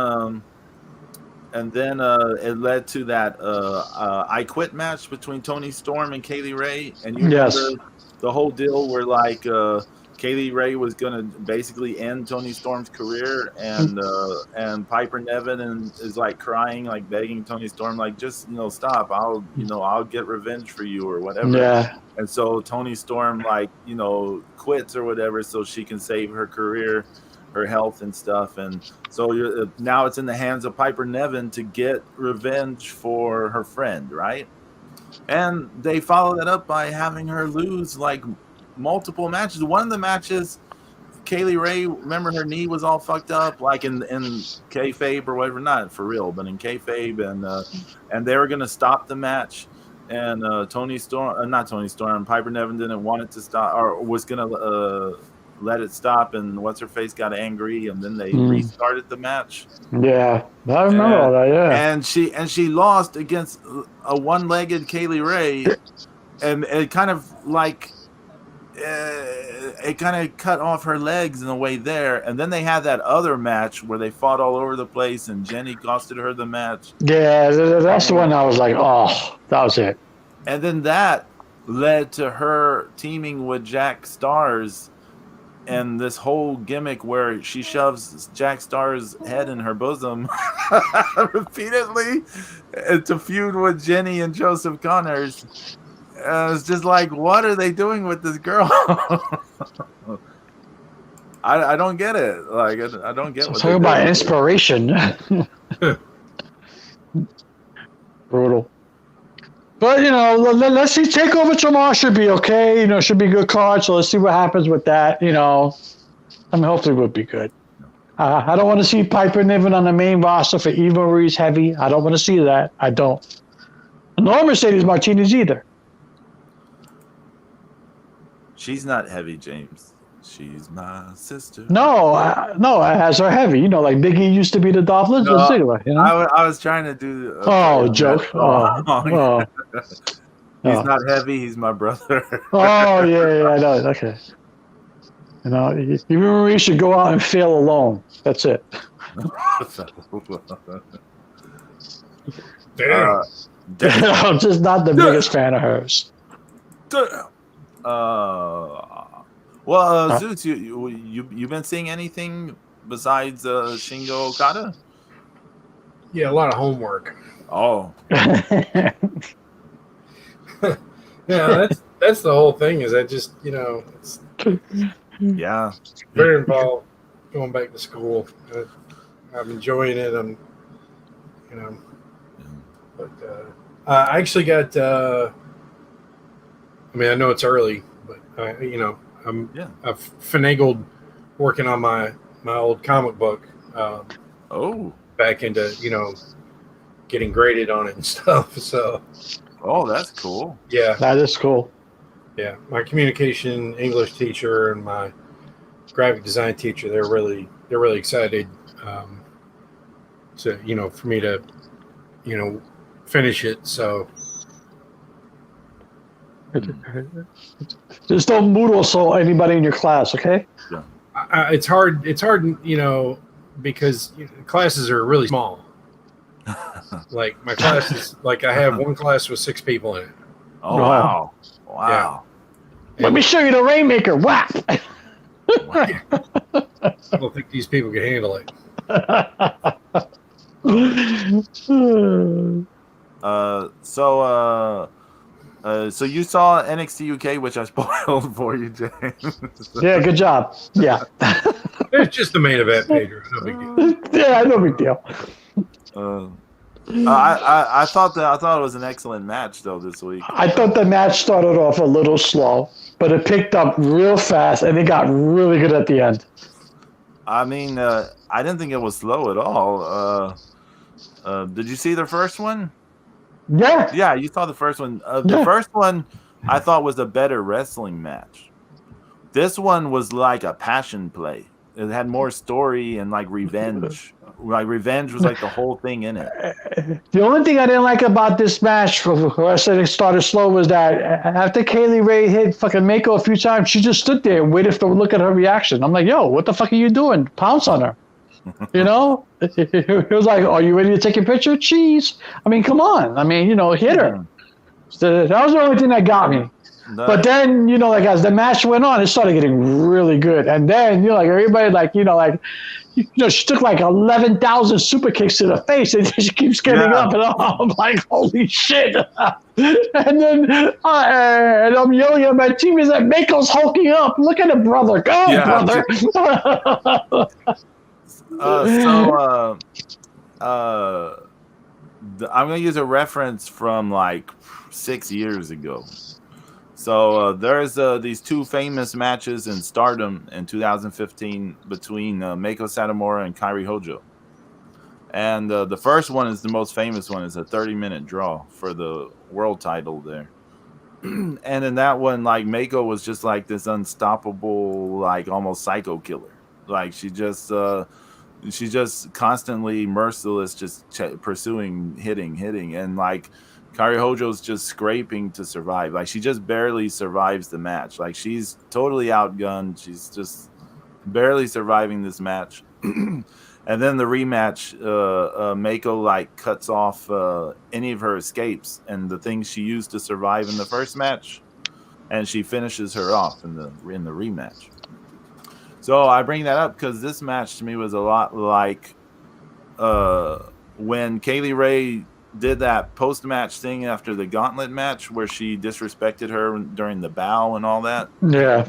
it led to that I Quit match between Tony Storm and Kaylee Ray, and you remember Yes. the whole deal where like Kaylee Ray was gonna basically end Tony Storm's career, and Piper Niven is like crying, like begging Tony Storm, like, just stop. I'll get revenge for you or whatever. Yeah. And so Tony Storm like quits or whatever so she can save her career, her health and stuff. And so now it's in the hands of Piper Niven to get revenge for her friend, right? And they follow that up by having her lose like multiple matches. One of the matches, Kaylee Ray, remember her knee was all fucked up, like in kayfabe or whatever, not for real, but in kayfabe, and they were gonna stop the match, and not Tony Storm, Piper Niven didn't want it to stop, or was gonna let it stop, and what's her face got angry, and then they restarted the match. Yeah, I remember all that. Yeah, and she lost against a one-legged Kaylee Ray, and it kind of like it kind of cut off her legs in a way there. And then they had that other match where they fought all over the place, and Jenny costed her the match. Yeah, that's the one I was like, oh, that was it. And then that led to her teaming with Jack Stars, and this whole gimmick where she shoves Jack Star's head in her bosom repeatedly to feud with Jenny and Joseph Connors. It's just like, what are they doing with this girl? I don't get it. Like, I don't get what. Talking about inspiration. Brutal. But let's see. Takeover tomorrow should be okay. Should be a good card. So let's see what happens with that. I mean, hopefully it will be good. I don't want to see Piper Niven on the main roster for Eva Marie's heavy. I don't want to see that. I don't. Nor Mercedes Martinez either. She's not heavy, James. She's my sister. No, as her heavy. Like Big E used to be the Dolph Ziggler. I was trying to do. Joke. He's not heavy. He's my brother. Oh yeah, I know. Okay. Eva Marie should go out and fail alone. That's it. Damn. I'm just not the biggest fan of hers. Zeus, you've been seeing anything besides Shingo Okada? Yeah, a lot of homework. Oh. Yeah, that's the whole thing. Is I just it's yeah, very involved. Going back to school, I'm enjoying it. I'm but I actually got. I mean, I know it's early, but I've finagled working on my old comic book. Back into getting graded on it and stuff. So. Oh, that's cool. Yeah, that is cool. Yeah, my communication English teacher and my graphic design teacher, they're really excited. For me to finich it. So. Just don't moodle so anybody in your class, okay? Yeah. It's hard, because classes are really small. Like my class is like I have one class with 6 people in it. Oh wow! Yeah. Let me show you the Rainmaker. Whap! I don't think these people can handle it. So you saw NXT UK, which I spoiled for you, James. Yeah, good job. Yeah. It's just the main event, Pedro. No big deal. Yeah, no big deal. I thought it was an excellent match though this week. I thought the match started off a little slow, but it picked up real fast and it got really good at the end. I mean, I didn't think it was slow at all. Did you see the first one? Yeah. Yeah, you saw the first one. The Yeah. first one I thought was a better wrestling match. This one was like a passion play. It had more story and like revenge. Like revenge was like the whole thing in it. The only thing I didn't like about this match, where I said it started slow, was that after Kaylee Ray hit fucking Meiko a few times, she just stood there and waited to look at her reaction. I'm like, yo, what the fuck are you doing? Pounce on her. You know? It was like, are you ready to take a picture? Cheese. I mean, come on. I mean, hit her. So that was the only thing that got me. But then, like as the match went on, it started getting really good. And then, like everybody, she took like 11,000 super kicks to the face, and she keeps getting up, and I'm like, holy shit! And then, and I'm yelling at my teammates that Meiko's hulking up. Look at it, brother! Go, brother! I'm gonna use a reference from like 6 years ago. So there's these two famous matches in Stardom in 2015 between Meiko Satomura and Kairi Hojo. And the first one is the most famous one. It's a 30-minute draw for the world title there. And in that one, like Meiko was just like this unstoppable, like almost psycho killer. Like she's just constantly merciless, just pursuing, hitting, and like Kairi Hojo's just scraping to survive. Like she just barely survives the match. Like she's totally outgunned. She's just barely surviving this match. And then the rematch, Meiko like cuts off any of her escapes and the things she used to survive in the first match, and she finishes her off in the rematch. So I bring that up because this match to me was a lot like when Kaylee Ray did that post-match thing after the gauntlet match where she disrespected her during the bow and all that. Yeah.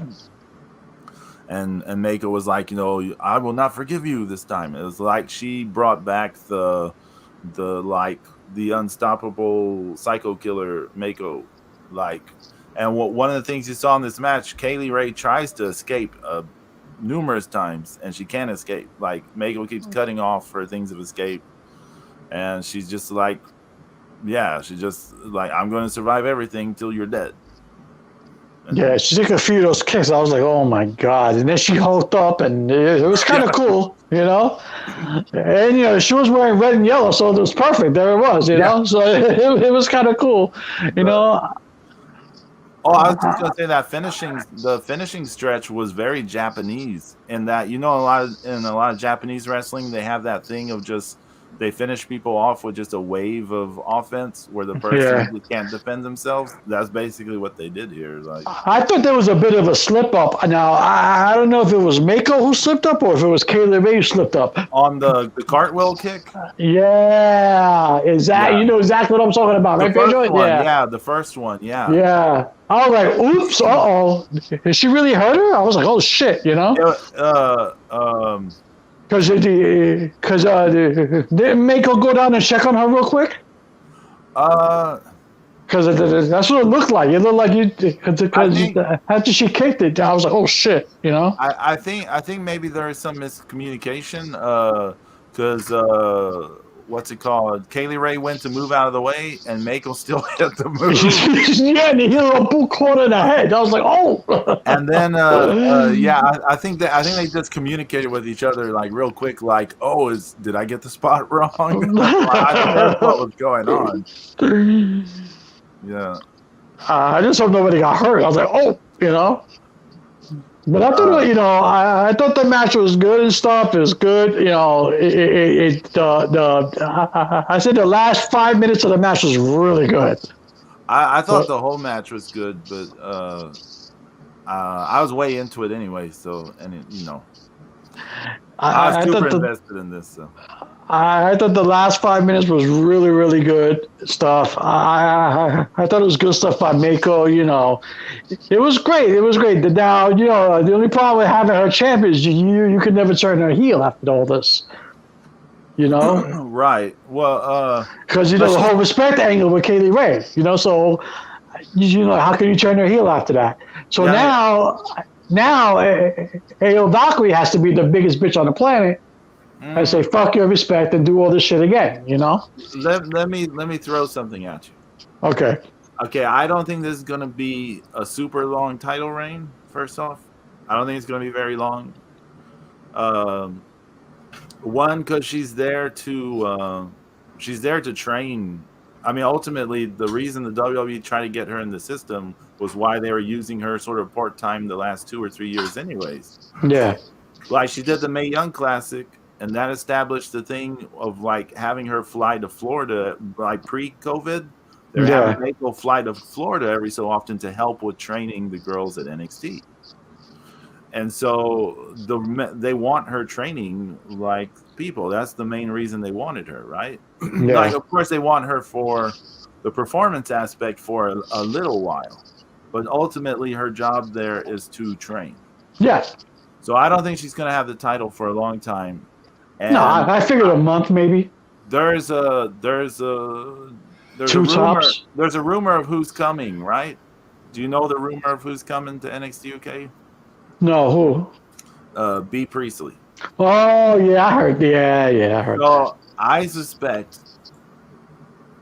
And Meiko was like, I will not forgive you this time. It was like she brought back the unstoppable psycho killer Meiko. And one of the things you saw in this match, Kaylee Ray tries to escape numerous times, and she can't escape. Like Meiko keeps cutting off her things of escape, and she's just like, she's just like, I'm going to survive everything till you're dead. Yeah, she took a few of those kicks. I was like, oh my God. And then she hulked up, and it was kind of cool, And, she was wearing red and yellow, so it was perfect. There it was, you know? So it was kind of cool, Oh, I was just going to say that the finishing stretch was very Japanese in that, in a lot of Japanese wrestling, they have that thing of just, they finish people off with just a wave of offense where the person can't defend themselves. That's basically what they did here. Like, I thought there was a bit of a slip up. Now I don't know if it was Meiko who slipped up or if it was Kaylee Ray who slipped up on the cartwheel kick. Yeah, exactly. You know exactly what I'm talking about, right, Pedro? Yeah, the first one. Yeah. Yeah. I was like, oops, did she really hurt her? I was like, oh shit, Because didn't Meiko go down and check on her real quick? Because that's what it looked like. It looked like because after she kicked it, I was like, oh shit, I think maybe there is some miscommunication because what's it called? Kaylee Ray went to move out of the way, and Meiko still hit the move. And he hit her a boot corner in the head. I was like, oh. And then, I think they just communicated with each other like real quick, like, oh, did I get the spot wrong? I think that's what was going on. Yeah. I just hope nobody got hurt. I was like, oh, But I thought, I thought the match was good and stuff. It was good, I said the last 5 minutes of the match was really good. I thought the whole match was good, but I was way into it anyway. So, I was super invested in this. So. I thought the last 5 minutes was really, really good stuff. I thought it was good stuff by Meiko. It was great. It was great. Now, the only problem with having her champ is you could never turn her heel after all this. Right. Well, because the whole respect angle with Kaylee Ray. So how can you turn her heel after that? So now Valkyrie has to be the biggest bitch on the planet. I say fuck your respect and do all this shit again. Let me throw something at you. Okay. Okay, I don't think this is going to be a super long title reign. First off, I don't think it's going to be very long. One, because she's there to train. I mean, ultimately, the reason the WWE tried to get her in the system was why they were using her sort of part time the last 2 or 3 years, anyways. Yeah. Like she did the Mae Young Classic, and that established the thing of like having her fly to Florida, like pre-COVID. They're having Meiko fly to Florida every so often to help with training the girls at NXT. And so they want her training like people. That's the main reason they wanted her, right? Yeah. Like, of course, they want her for the performance aspect for a little while, but ultimately her job there is to train. Yeah. So I don't think she's going to have the title for a long time. And no, I figured a month maybe. There's a rumor of who's coming, right? Do you know the rumor of who's coming to NXT UK? No, who? B. Priestley. Oh yeah, I heard. Yeah, I heard. So I suspect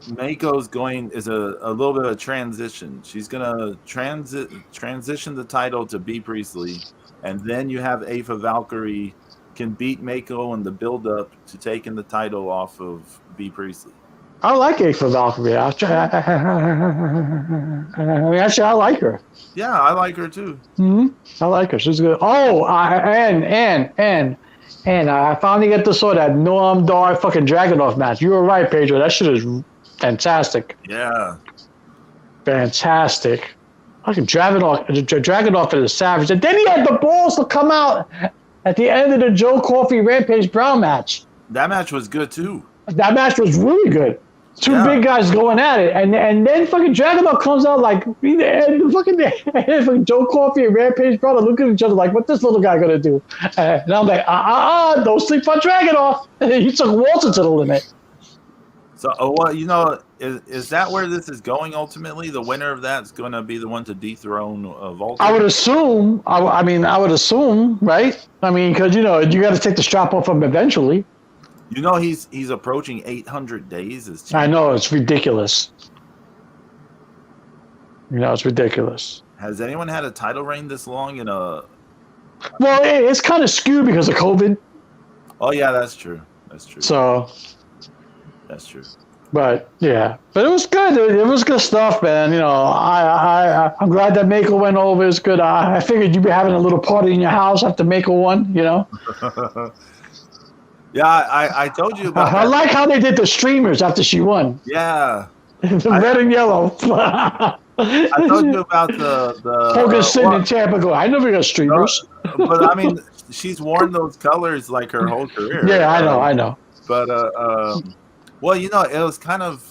Meiko's is a little bit of a transition. She's gonna transition the title to B. Priestley, and then you have Aoife Valkyrie can beat Meiko in the build up to taking the title off of B. Priestley. I like Aoife Valkyrie. Actually, I like her. Yeah, I like her too. I like her. She's good. Oh, and I finally get to saw that Noam Dar fucking Dragunov match. You were right, Pedro. That shit is fantastic. Yeah. Fantastic. Fucking Dragunov is a savage. And then he had the balls to come out at the end of the Joe Coffey Rampage Brown match. That match was good too. That match was really good. Two big guys going at it, and then fucking Dragunov comes out like and fucking Joe Coffey and Rampage Brown look at each other like, what this little guy gonna do? And I'm like, don't sleep on Dragunov. He took Walter to the limit. So, is that where this is going ultimately? The winner of that's going to be the one to dethrone Walter? I would assume. I would assume, right? I mean, because you got to take the strap off him eventually. He's approaching 800 days. I know, it's ridiculous. It's ridiculous. Has anyone had a title reign this long in a? Well, it's kind of skewed because of COVID. Oh yeah, that's true. So. That's true. But yeah, but it was good. It was good stuff, man. I'm glad that Meiko went over. It's good. I figured you'd be having a little party in your house after Meiko won. Yeah, I told you about. I like how they did the streamers after she won. Yeah, the red and yellow. I told you about the Hogan sitting in Tampa going, I never got streamers. But I mean, she's worn those colors like her whole career. Yeah, I know. But well, it was kind of,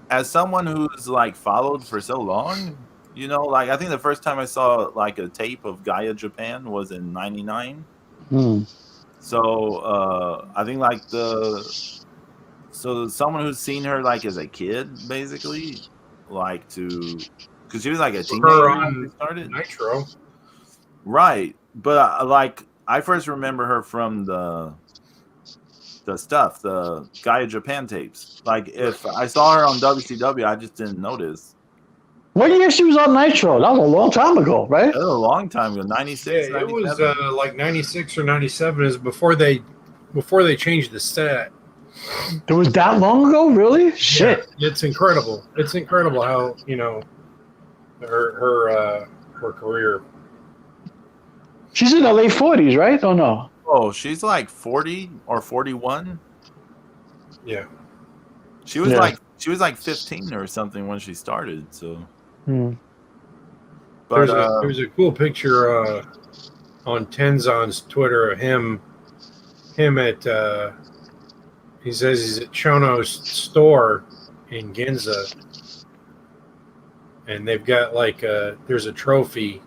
as someone who's like followed for so long, like I think the first time I saw like a tape of Gaia Japan was in '99. So I think like someone who's seen her like as a kid, basically, like because she was like a teenager when she started Nitro, right? But like I first remember her from the Gaia Japan tapes. Like if I saw her on WCW, I just didn't notice. What year she was on Nitro? That was a long time ago, right? That was a long time ago, 96. Yeah, it was like 96 or 97 is before they changed the stat. It was that long ago, really? Shit. Yeah, it's incredible. It's incredible how her career. She's in the late 40s, right? Oh no. Oh, she's like 40 or 41. Yeah. She was like 15 or something when she started. So. But there's a cool picture on Tenzon's Twitter of him at he says he's at Chono's store in Ginza, and they've got like there's a trophy.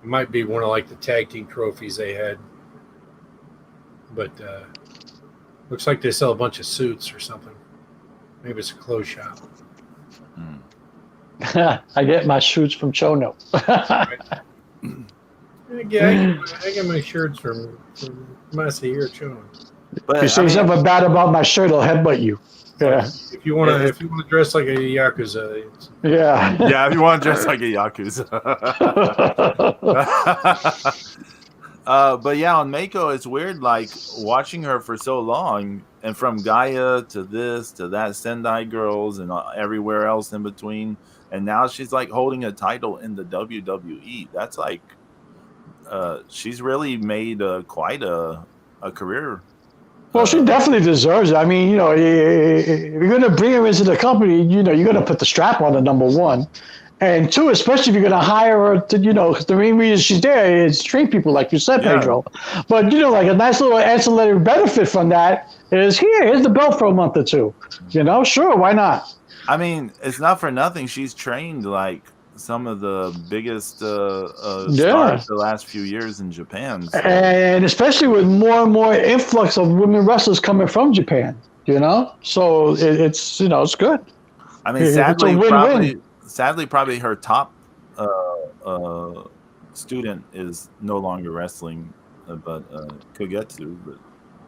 It might be one of like the tag team trophies they had, but looks like they sell a bunch of suits or something. Maybe it's a clothes shop. I get my shirts from Chono. Yeah, I get my shirts from Masahiro Chono. If you say something bad about my shirt, I'll headbutt you. Yeah. If you want to dress like a yakuza, Yeah. Yeah, if you want to dress like a yakuza. But yeah, on Meiko, it's weird, like watching her for so long, and from Gaia to this to that, Sendai Girls, and everywhere else in between, and now she's like holding a title in the WWE. That's like, she's really made quite a career. Well, she definitely deserves it. I mean, if you're going to bring her into the company, you're going to put the strap on her, number one. And two, especially if you're going to hire her to, because the main reason she's there is to train people, like you said, Pedro. But, like a nice little ancillary benefit from that is here's the belt for a month or two. Sure, why not? I mean, it's not for nothing. She's trained like some of the biggest stars the last few years in Japan. So. And especially with more and more influx of women wrestlers coming from Japan, So it's, it's good. I mean, sadly, probably her top student is no longer wrestling, but Kogetsu.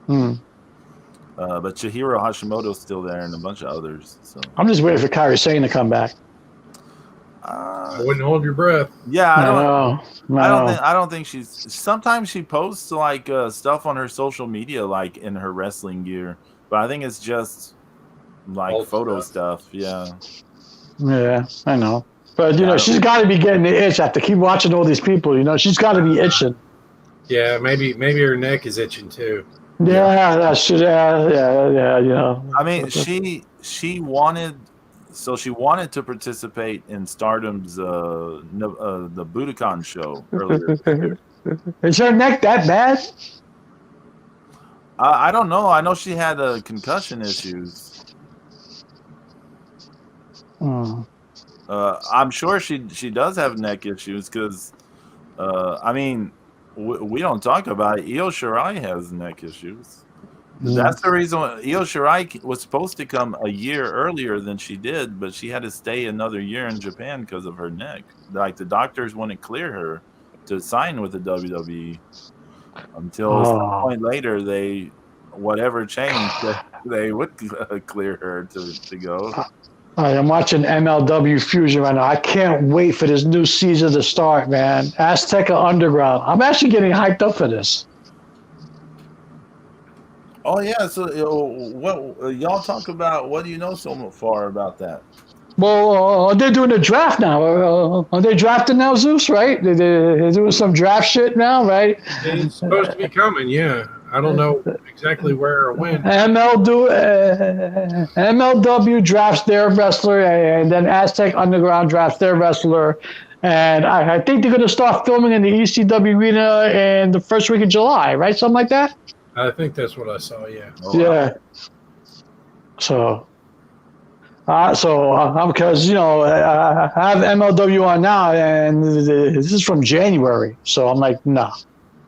But Chihiro Hashimoto's still there, and a bunch of others. So I'm just waiting for Kairi Sane to come back. I wouldn't hold your breath. Yeah, I don't think she's. Sometimes she posts like stuff on her social media, like in her wrestling gear, but I think it's just like old photo stuff. Yeah. Yeah, I know, but she's got to be getting the itch after keep watching all these people. She's got to be itching. Yeah, maybe her neck is itching too. Yeah, that's yeah. I mean, she wanted. So she wanted to participate in Stardom's the Budokan show earlier. Is her neck that bad? I don't know. I know she had concussion issues. I'm sure she does have neck issues because, I mean, we don't talk about it. Io Shirai has neck issues. That's the reason Io Shirai was supposed to come a year earlier than she did, but she had to stay another year in Japan because of her neck. Like the doctors wouldn't clear her to sign with the WWE until some point later whatever changed, they would clear her to go. I'm watching MLW Fusion right now. I can't wait for this new season to start, man. Azteca Underground. I'm actually getting hyped up for this. Oh yeah, so what y'all talk about? What do you know so far about that? Well, they're doing a draft now. Are they drafting now, Zeus? Right? They're doing some draft shit now, right? It's supposed to be coming. Yeah, I don't know exactly where or when. MLW drafts their wrestler, and then Aztec Underground drafts their wrestler. And I think they're going to start filming in the ECW arena in the first week of July, right? Something like that. I think that's what I saw. Yeah. Yeah. So because I have MLW on now, and this is from January, so I'm like, nah.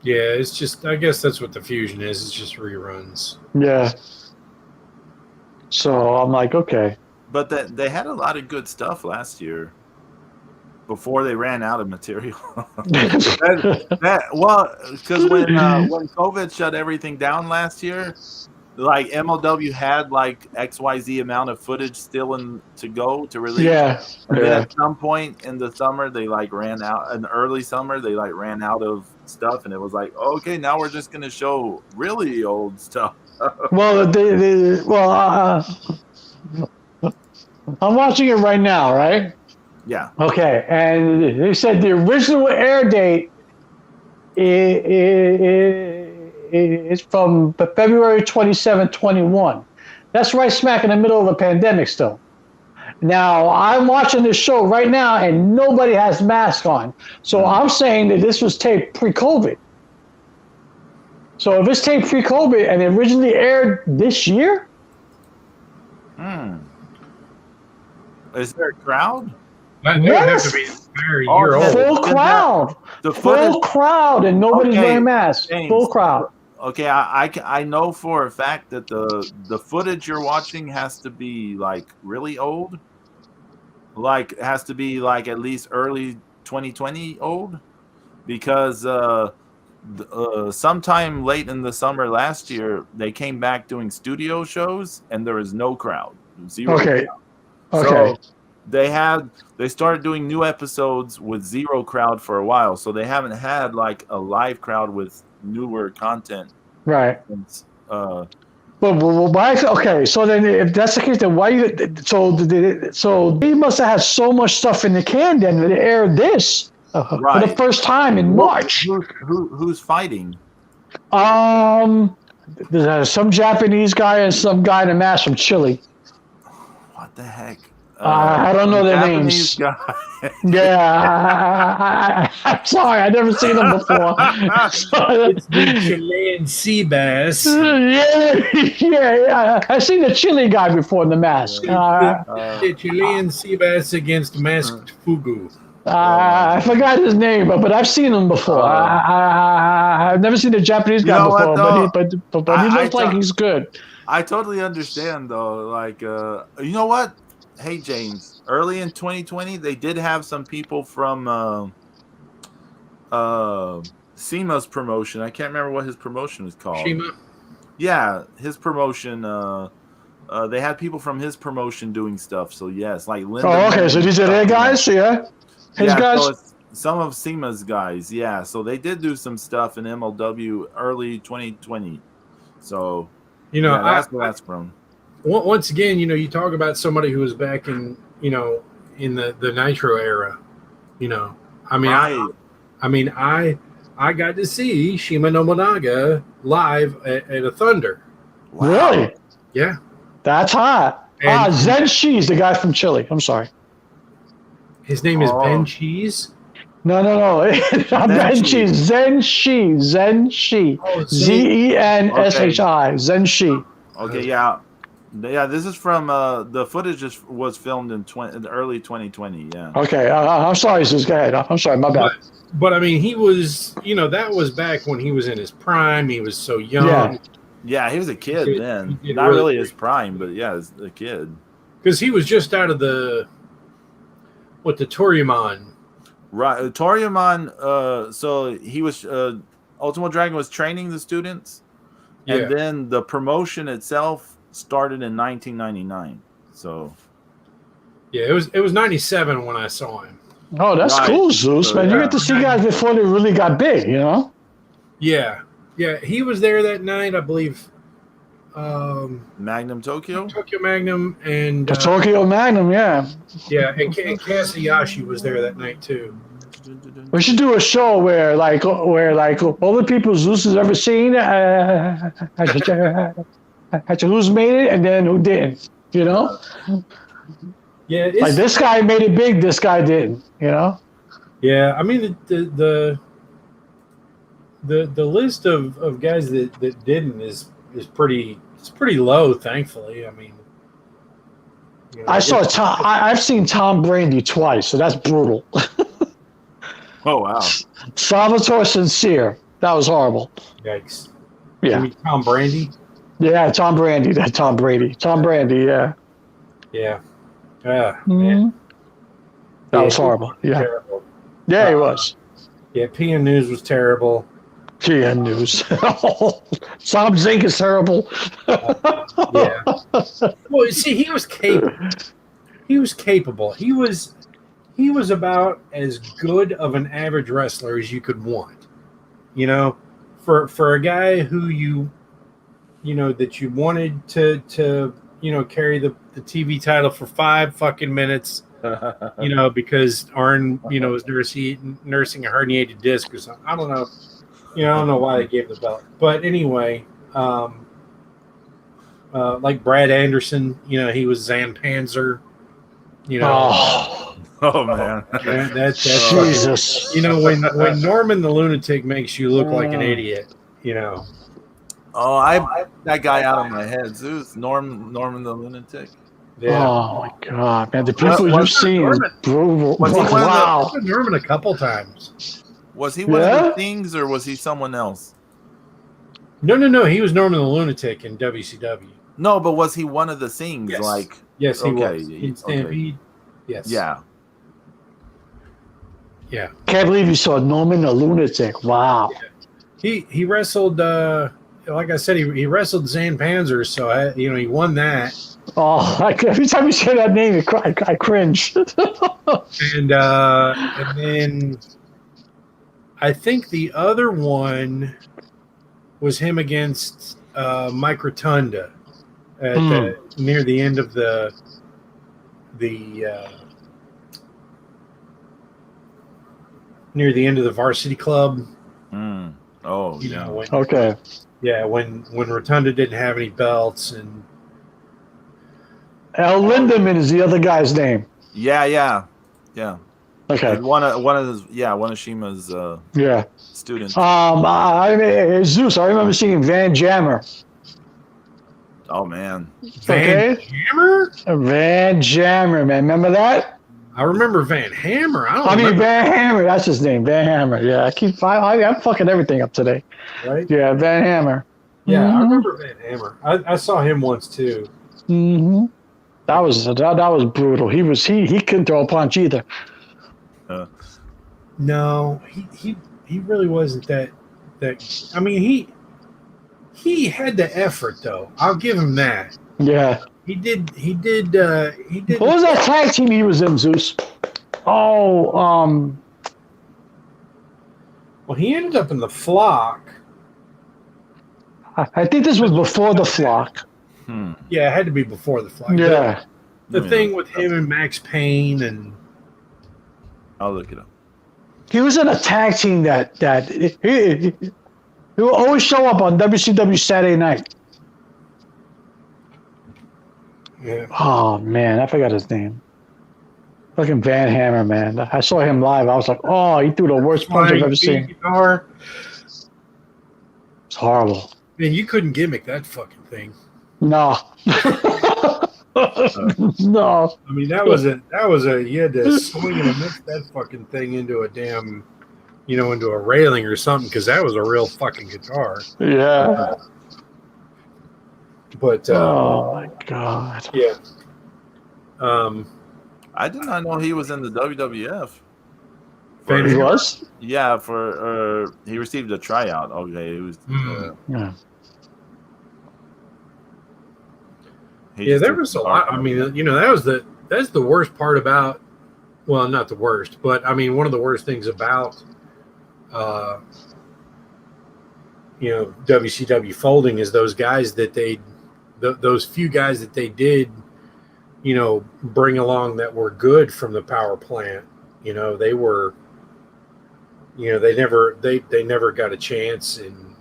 Yeah, it's just. I guess that's what the Fusion is. It's just reruns. Yeah. So I'm like, okay. But they had a lot of good stuff last year. Before they ran out of material. Because when COVID shut everything down last year, like MLW had like XYZ amount of footage still to go to release. Yeah. And then at some point in the summer, they like ran out. In the early summer, they like ran out of stuff, and it was like, okay, now we're just gonna show really old stuff. Well, I'm watching it right now, right? Yeah. Okay, and they said the original air date is from February 27, 21. That's right smack in the middle of the pandemic still. Now, I'm watching this show right now, and nobody has masks on. So I'm saying that this was taped pre-COVID. So if it's taped pre-COVID and it originally aired this year? Is there a crowd? That would have to be an entire year old. Full crowd. Full crowd, and nobody's wearing masks. James, full crowd. Okay, I know for a fact that the footage you're watching has to be like really old. Like it has to be like at least early 2020 old, because sometime late in the summer last year, they came back doing studio shows, and there was no crowd, zero. Okay. Crowd. Okay. So they started doing new episodes with zero crowd for a while. So they haven't had like a live crowd with newer content. Right. Since, But why? Okay, so then if that's the case, then why you? So they must have had so much stuff in the can then that they aired this for the first time in March. Who's fighting? There's some Japanese guy and some guy in a mask from Chile. What the heck? I don't know their names. Guy. Yeah, I'm sorry, I've never seen them before. It's the Chilean sea bass. Yeah. I've seen the Chile guy before in the mask. The Chilean sea bass against masked fugu. I forgot his name, but I've seen him before. I've never seen the Japanese guy before, but he looks like he's good. I totally understand, though. Like, you know what? Hey, James, early in 2020, they did have some people from SEMA's promotion. I can't remember what his promotion was called. Shima? Yeah, his promotion. They had people from his promotion doing stuff. So, yes, like Linda. Oh, okay. So these are their guys? Yeah. His guys? So it's some of SEMA's guys. Yeah. So they did do some stuff in MLW early 2020. So, that's where that's from. Once again, you talk about somebody who was back in, in the Nitro era. I got to see Shima Nobunaga live at a Thunder. Wow. Really? Yeah. That's hot. Zen Shi's the guy from Chile. I'm sorry. His name is Ben Cheese? No. Not Ben Cheese. Zen Shi. Zen Shi. Zenshi. Zen Shi. Okay, yeah. Yeah, this is from the footage was filmed in early 2020. Yeah. Okay, I'm sorry, Zeus. Go ahead. I'm sorry, my bad. But I mean, he was, that was back when he was in his prime. He was so young. Yeah, he was a kid then. Not really his prime, but yeah, as a kid. Because he was just out of the Toryumon. Right, Toryumon. So he was Ultimate Dragon was training the students, and then the promotion itself started in 1999. So yeah, it was 97 when I saw him. Oh, that's cool, Zeus, man. You get to see guys before they really got big, Yeah, he was there that night, I believe. Magnum Tokyo Magnum and the Tokyo Magnum, and Kazuyashi was there that night too. We should do a show where all the people Zeus has ever seen, who's made it and then who didn't, Yeah, like this guy made it big, this guy didn't, Yeah, I mean the list of guys that didn't is pretty low, thankfully. I mean, I've seen Tom Brandy twice, so that's brutal. Oh wow. Salvatore Sincere. That was horrible. Yikes. Yeah. You mean Tom Brandy? Yeah, Tom Brandy. That Tom Brady. Tom Brandy, yeah. Yeah. Man. That was horrible. Yeah. Terrible. Yeah, he was. Yeah, PN News was terrible. PN News. Sam Zink is terrible. Yeah. Well, see, he was capable. He was about as good of an average wrestler as you could want. For a guy who that you wanted to carry the TV title for 5 fucking minutes, because Arn, was nursing a herniated disc or something. I don't know. I don't know why they gave the belt. But anyway, like Brad Anderson, he was Zan Panzer, Oh man, that's Jesus. When Norman the Lunatic makes you look like an idiot, Oh, I that guy out of my head. Zeus, Norman the Lunatic. Yeah. Oh my God, man! The people you've seen is brutal. Wow. Norman a couple times. Was he one of the Things, or was he someone else? No. He was Norman the Lunatic in WCW. No, but was he one of the Things? Yes. Yes, he was. In Stampede. Yes. Yeah. Can't believe you saw Norman the Lunatic. Wow. He wrestled. Like I said, he wrestled Zan Panzer, so he won that. Oh, every time you say that name, I cringe. And then I think the other one was him against Mike Rotunda at near the end of the near the end of the Varsity Club. Oh, Okay. When Rotunda didn't have any belts, and Al Lindemann is the other guy's name. Yeah. Okay. One of Shima's students. Zeus. I remember seeing Van Jammer. Oh man. Van Hammer? Van Jammer, man. Remember that? I remember Van Hammer. Van Hammer. That's his name. Van Hammer. Yeah, I'm fucking everything up today. Right? Yeah, Van Hammer. Yeah, I remember Van Hammer. I saw him once too. Mm-hmm. That was brutal. He couldn't throw a punch either. No, he really wasn't that. I mean, he had the effort though. I'll give him that. Yeah. He did. What was that tag team he was in, Zeus? Oh, well, he ended up in the Flock. I think this was before the Flock. Yeah, it had to be before the Flock. Yeah. The thing with him and Max Payne and. I'll look it up. He was in a tag team that he will always show up on WCW Saturday Night. Yeah. Oh man, I forgot his name. Fucking Van Hammer, man. I saw him live. I was like, oh, he threw the worst punch I've ever seen. Guitar. It's horrible. Man, you couldn't gimmick that fucking thing. No. No. I mean, that was a you had to swing and miss that fucking thing into a damn, into a railing or something, because that was a real fucking guitar. Yeah. But oh my god. Yeah. I did not know he was in the WWF. He was? Yeah, for he received a tryout. Okay, it was. Yeah. Yeah, there was a lot. I mean, that's the worst part about. Well, not the worst, but I mean, one of the worst things about, WCW folding is those guys that those few guys that they did, bring along that were good from the power plant. They were. They never got a chance in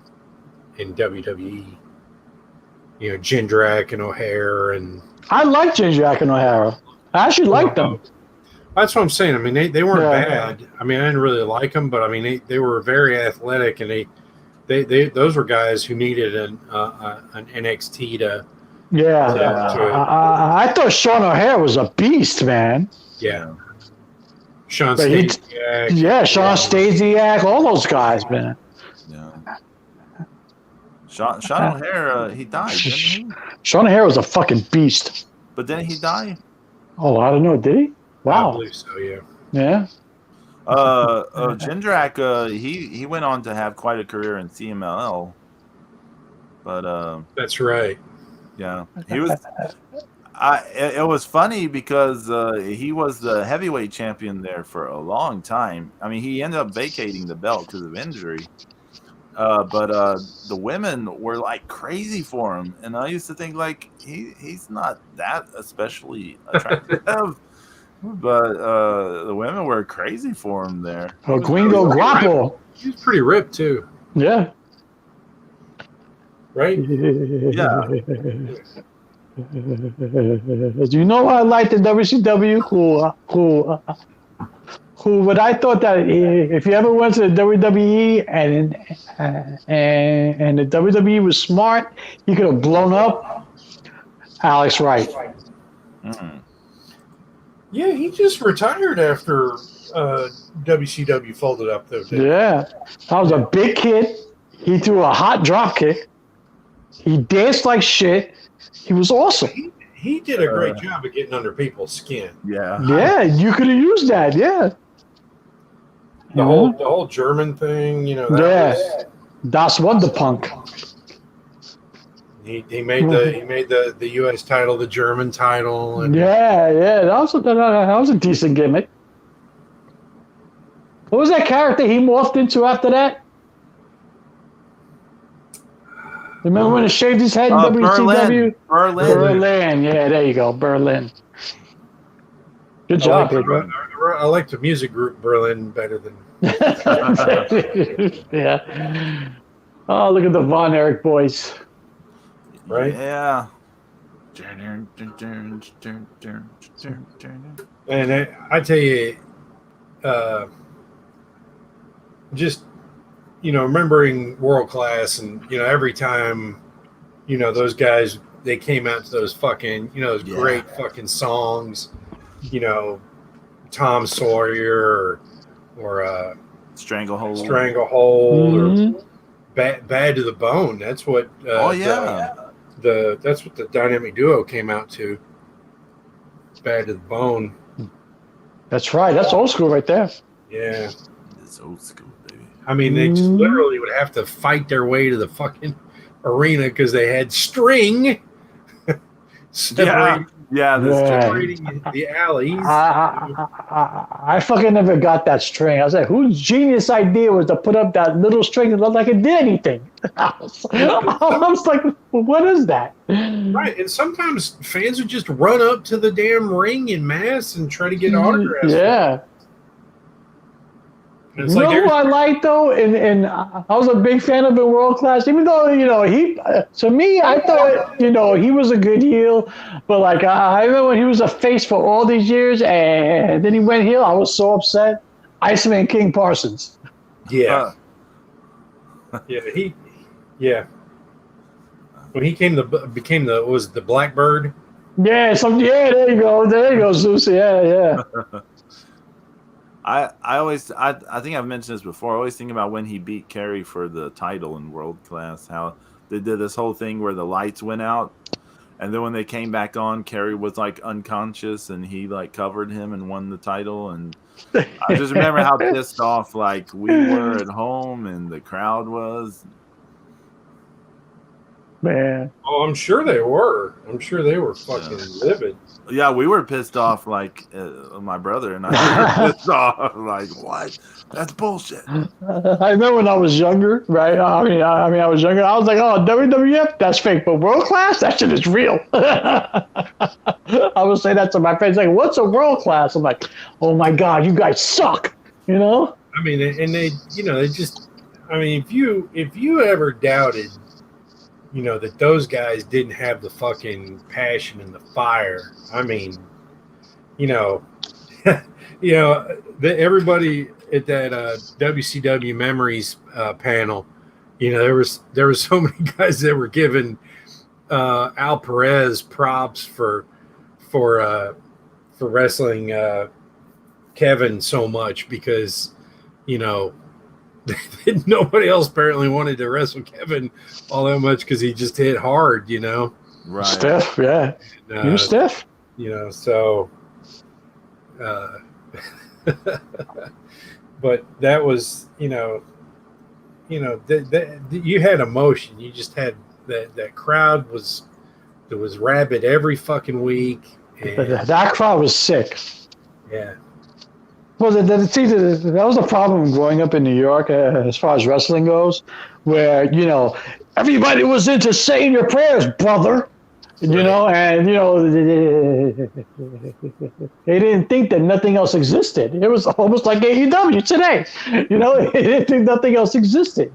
WWE. Jindrak and O'Hare and. I like Jindrak and O'Hara. I actually liked them. That's what I'm saying. I mean, they weren't bad. I mean, I didn't really like them, but I mean, they were very athletic, and they those were guys who needed an NXT to. Yeah, I thought Sean O'Hare was a beast, man. Yeah, Sean Stasiak. Sean Stasiak, all those guys, man. Yeah. Sean O'Hare, he died, didn't he? Sean O'Hare was a fucking beast. But didn't he die? Oh, I don't know. Did he? Wow. I believe so, yeah. Yeah. Jindrak, he went on to have quite a career in CMLL. But that's right. Yeah, he was. It was funny because he was the heavyweight champion there for a long time. I mean, he ended up vacating the belt because of injury. But the women were like crazy for him, and I used to think like he's not that especially attractive, but the women were crazy for him there. Oh, Gringo Guapo. He was pretty ripped too. Yeah. Right. Yeah. You know what I liked in WCW? Who? But I thought that if you ever went to the WWE and the WWE was smart, you could have blown up Alex Wright. Mm-hmm. Yeah, he just retired after WCW folded up though. Yeah, that was a big kid. He threw a hot drop kick. He danced like shit. He was awesome. He did a great job of getting under people's skin. Yeah. Yeah, you could have used that. Yeah. The whole German thing, Das Wonderpunk. He made the U.S. title the German title. And Yeah, that was a decent gimmick. What was that character he morphed into after that? Remember when he shaved his head in WCW? Berlin. Yeah, there you go. Berlin. Good job, Pedro. I like the music group Berlin better than. Yeah. Oh, look at the Von Erich boys. Right? Yeah. And I tell you, just, remembering World Class and, every time, those guys, they came out to those fucking, those great fucking songs, Tom Sawyer or Stranglehold or Bad to the Bone. That's what that's what the Dynamic Duo came out to. Bad to the Bone. That's right. That's old school right there. Yeah. It's old school, baby. I mean, they just literally would have to fight their way to the fucking arena because they had string separating the alleys. I fucking never got that string. I was like, whose genius idea was to put up that little string that looked like it did anything? I was like, well, what is that? Right, and sometimes fans would just run up to the damn ring in mass and try to get autographs. Yeah. You know who I like though, and I was a big fan of the World Class. Even though to me, I thought he was a good heel, but like I remember when he was a face for all these years, and then he went heel. I was so upset. Iceman King Parsons. Yeah, when he became the Blackbird. Yeah, there you go, Zeus. Yeah. I think I've mentioned this before. I always think about when he beat Kerry for the title in World Class, how they did this whole thing where the lights went out, and then when they came back on, Kerry was like unconscious, and he like covered him and won the title. And I just remember how pissed off like we were at home and the crowd was. Man. Oh, I'm sure they were. I'm sure they were fucking livid. Yeah, we were pissed off. Like my brother and I were pissed off. Like, what? That's bullshit. I remember when I was younger, right? I mean, I was younger. I was like, oh, WWF, that's fake, but World Class, that shit is real. I would say that to my friends, like, what's a World Class? I'm like, oh my god, you guys suck. I mean, and they just. I mean, if you ever doubted. That those guys didn't have the fucking passion and the fire. I mean, everybody at that WCW Memories panel, there was so many guys that were giving Al Perez props for wrestling Kevin so much because, nobody else apparently wanted to wrestle Kevin all that much because he just hit hard, Right. Stiff, yeah. And, you're stiff. So. But that was, you had emotion. You just had that crowd was rabid every fucking week. And, that crowd was sick. Yeah. Well, that was a problem growing up in New York as far as wrestling goes, where, everybody was into saying your prayers, brother. And they didn't think that nothing else existed. It was almost like AEW today. They didn't think nothing else existed,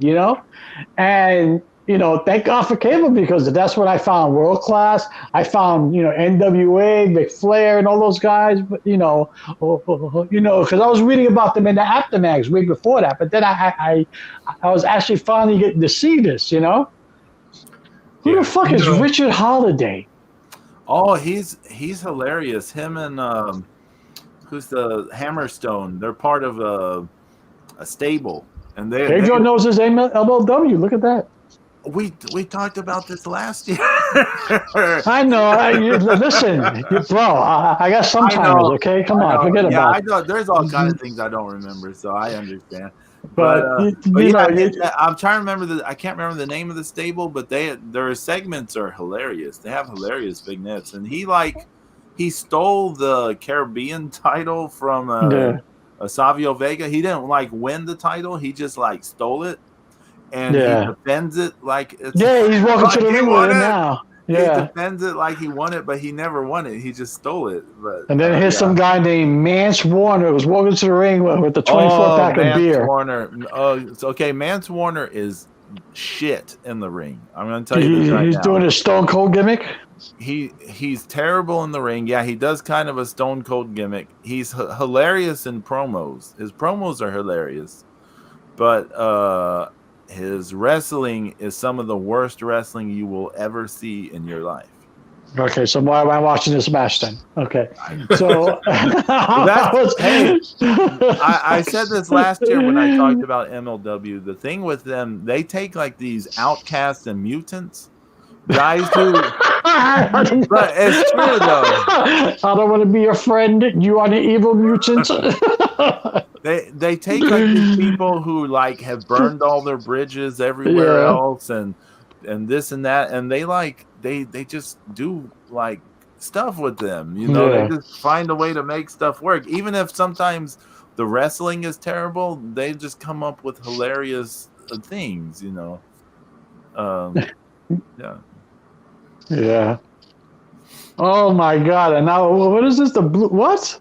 And, thank God for cable because that's when I found World Class. I found, NWA, Ric Flair, and all those guys. But, because I was reading about them in the Aftermaths way before that. But then I was actually finally getting to see this, Who the fuck is Richard Holiday? Oh, he's hilarious. Him and who's the Hammerstone? They're part of a stable, and Pedro knows his MLW. Look at that. We talked about this last year. I know. Listen, bro. I got some timers. Okay, come on, forget about it. There's all kinds of things I don't remember, so I understand. But, I'm trying to remember I can't remember the name of the stable, but their segments are hilarious. They have hilarious vignettes, and he stole the Caribbean title from Savio Vega. He didn't win the title; he just stole it, and he defends it like it's he's walking to the ring with it now. Yeah, he defends it like he won it, but he never won it. He just stole it. But and then here's some guy named Mance Warner who's walking to the ring with the 24-pack of beer. Warner. Okay, Mance Warner is shit in the ring. I'm going to tell you this right now. He's doing a Stone Cold gimmick. He's terrible in the ring. Yeah, he does kind of a Stone Cold gimmick. He's hilarious in promos. His promos are hilarious, but his wrestling is some of the worst wrestling you will ever see in your life. Okay, so why am I watching this match then? Okay, so I said this last year when I talked about MLW. The thing with them, they take these outcasts and mutants, guys who. But it's true though. I don't want to be your friend. You are the evil mutant. They take these people who have burned all their bridges everywhere else and this and that, and they just do stuff with them. They just find a way to make stuff work, even if sometimes the wrestling is terrible. They just come up with hilarious things. Yeah. Oh my God! And now what is this? The blue what?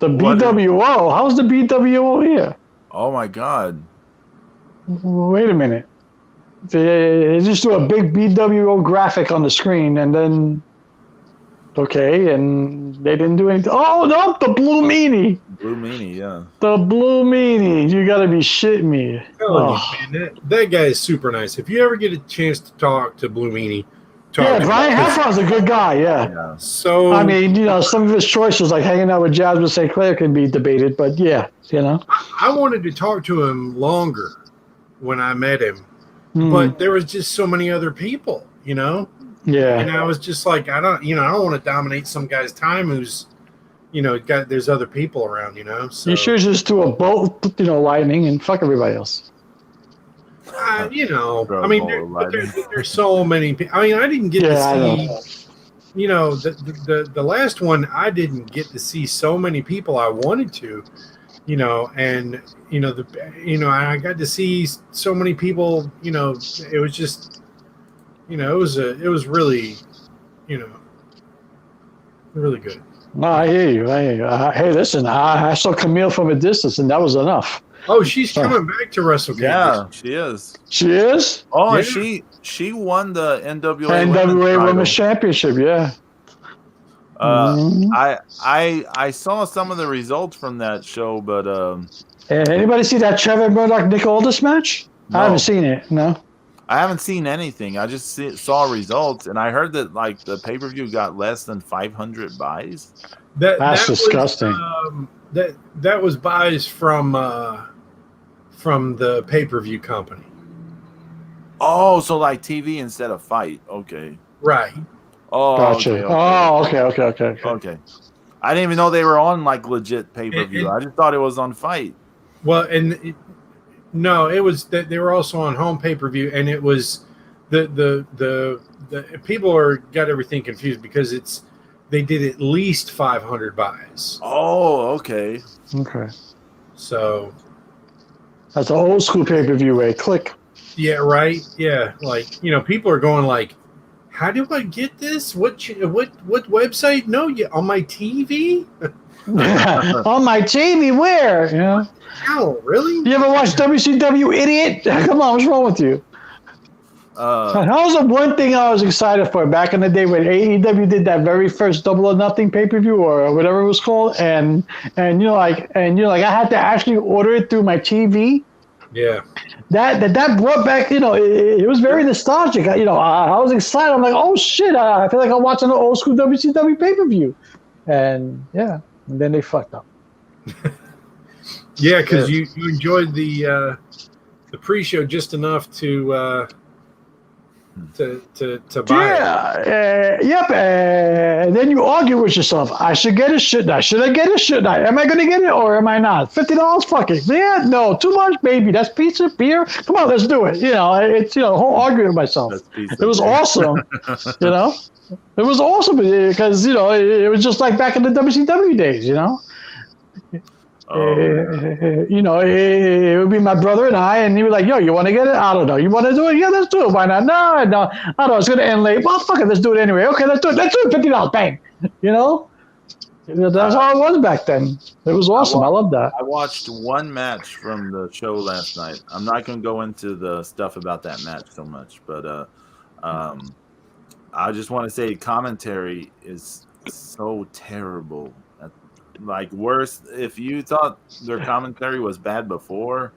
The BWO. How's the BWO here? Oh my God! Wait a minute. They just do a big BWO graphic on the screen, and then and they didn't do anything. Oh no, the Blue Meanie. Blue Meanie, yeah. The Blue Meanie. You got to be shitting me. Man, that guy is super nice. If you ever get a chance to talk to Blue Meanie. Brian Heffron's a good guy, yeah. So I mean, some of his choices, like hanging out with Jasmine St. Clair, can be debated, but I wanted to talk to him longer when I met him, but there was just so many other people, Yeah. And I was just like, I don't want to dominate some guy's time who's, there's other people around, So you should just do a bolt, lightning and fuck everybody else. I mean, there's so many people. I mean, I didn't get to see, the last one, I didn't get to see so many people I wanted to, and, I got to see so many people, it was just, it was really, really good. No, I hear you. Hey, listen, I saw Camille from a distance, and that was enough. Oh, she's coming back to WrestleCade. Yeah, she is. She is? Oh, yeah. She won the NWA Women's Championship, yeah. I saw some of the results from that show, but anybody see that Trevor Murdoch Nick Aldis match? No. I haven't seen it. No, I haven't seen anything. I just saw results, and I heard that the pay-per-view got less than 500 buys. That's disgusting. That was buys from the pay-per-view company. Oh, so TV instead of fight. Okay. Right. Oh, gotcha. Okay. Okay. I didn't even know they were on legit pay-per-view. I just thought it was on fight. Well, no, it was that they were also on home pay-per-view, and it was the people got everything confused because they did at least 500 buys. Oh, okay. Okay. So that's an old school pay-per-view way. Click. Yeah, right. Yeah, people are going how do I get this? What website? No, on my TV? On my TV? Where? Yeah. How? Really? You ever watch WCW, idiot? Come on, what's wrong with you? That was the one thing I was excited for back in the day when AEW did that very first Double or Nothing pay-per-view or whatever it was called, and I had to actually order it through my TV. Yeah. That brought back, it was very nostalgic. I was excited. I'm like, oh shit, I feel like I'm watching an old school WCW pay-per-view. And then they fucked up. Yeah, because you enjoyed the pre-show just enough to to buy it. Yeah, yep. And then you argue with yourself. I should get it, shouldn't I? Should I get it, shouldn't I? Am I going to get it or am I not? $50? Fuck it. Yeah, no, too much, baby. That's pizza, beer. Come on, let's do it. It's, the whole arguing with myself. It was awesome, It was awesome because, it was just like back in the WCW days, It would be my brother and I, and he was like, "Yo, you want to get it? I don't know. You want to do it? Yeah, let's do it. Why not? No, I don't know. It's going to end late. Well, fuck it. Let's do it anyway. Okay, let's do it. Let's do it. $50. Bang. That's how it was back then. It was awesome. I love that. I watched one match from the show last night. I'm not going to go into the stuff about that match so much, but I just want to say commentary is so terrible. Like worse, if you thought their commentary was bad before,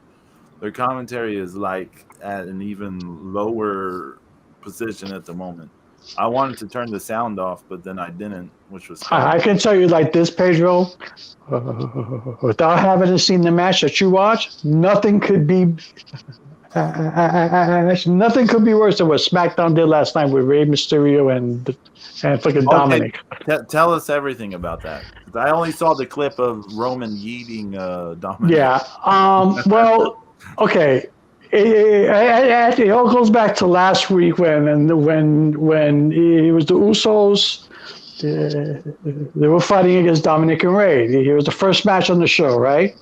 their commentary is like at an even lower position at the moment. I wanted to turn the sound off, but then I didn't, which was I can tell you like this, Pedro, without having seen the match that you watched, nothing could be nothing could be worse than what SmackDown did last night with Rey Mysterio and fucking Dominic. Tell us everything about that. I only saw the clip of Roman yeeting Dominic. Yeah. Well, okay. It all goes back to last week when it was the Usos. They were fighting against Dominic and Rey. It was the first match on the show, right?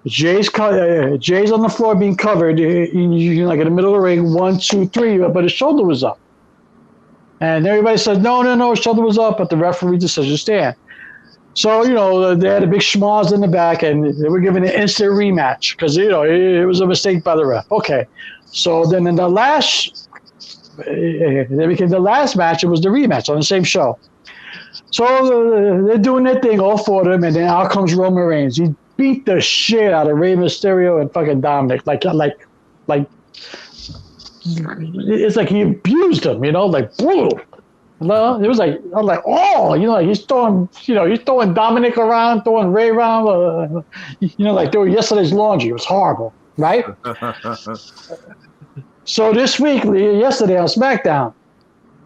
Jay's on the floor being covered, like in the middle of the ring, 1, 2, 3, but his shoulder was up. And everybody said, no, his shoulder was up, but the referee just says, you stand. So, they had a big schmoz in the back, and they were giving an instant rematch because, it was a mistake by the ref. Okay. So then in the last match, it was the rematch on the same show. So they're doing their thing, all four of them, and then out comes Roman Reigns. He beat the shit out of Rey Mysterio and fucking Dominic. Like it's like he abused him, like brutal. No, it was like I was like, oh, he's throwing Dominic around, throwing Rey around, like doing yesterday's laundry. It was horrible, right? So this week, yesterday on SmackDown,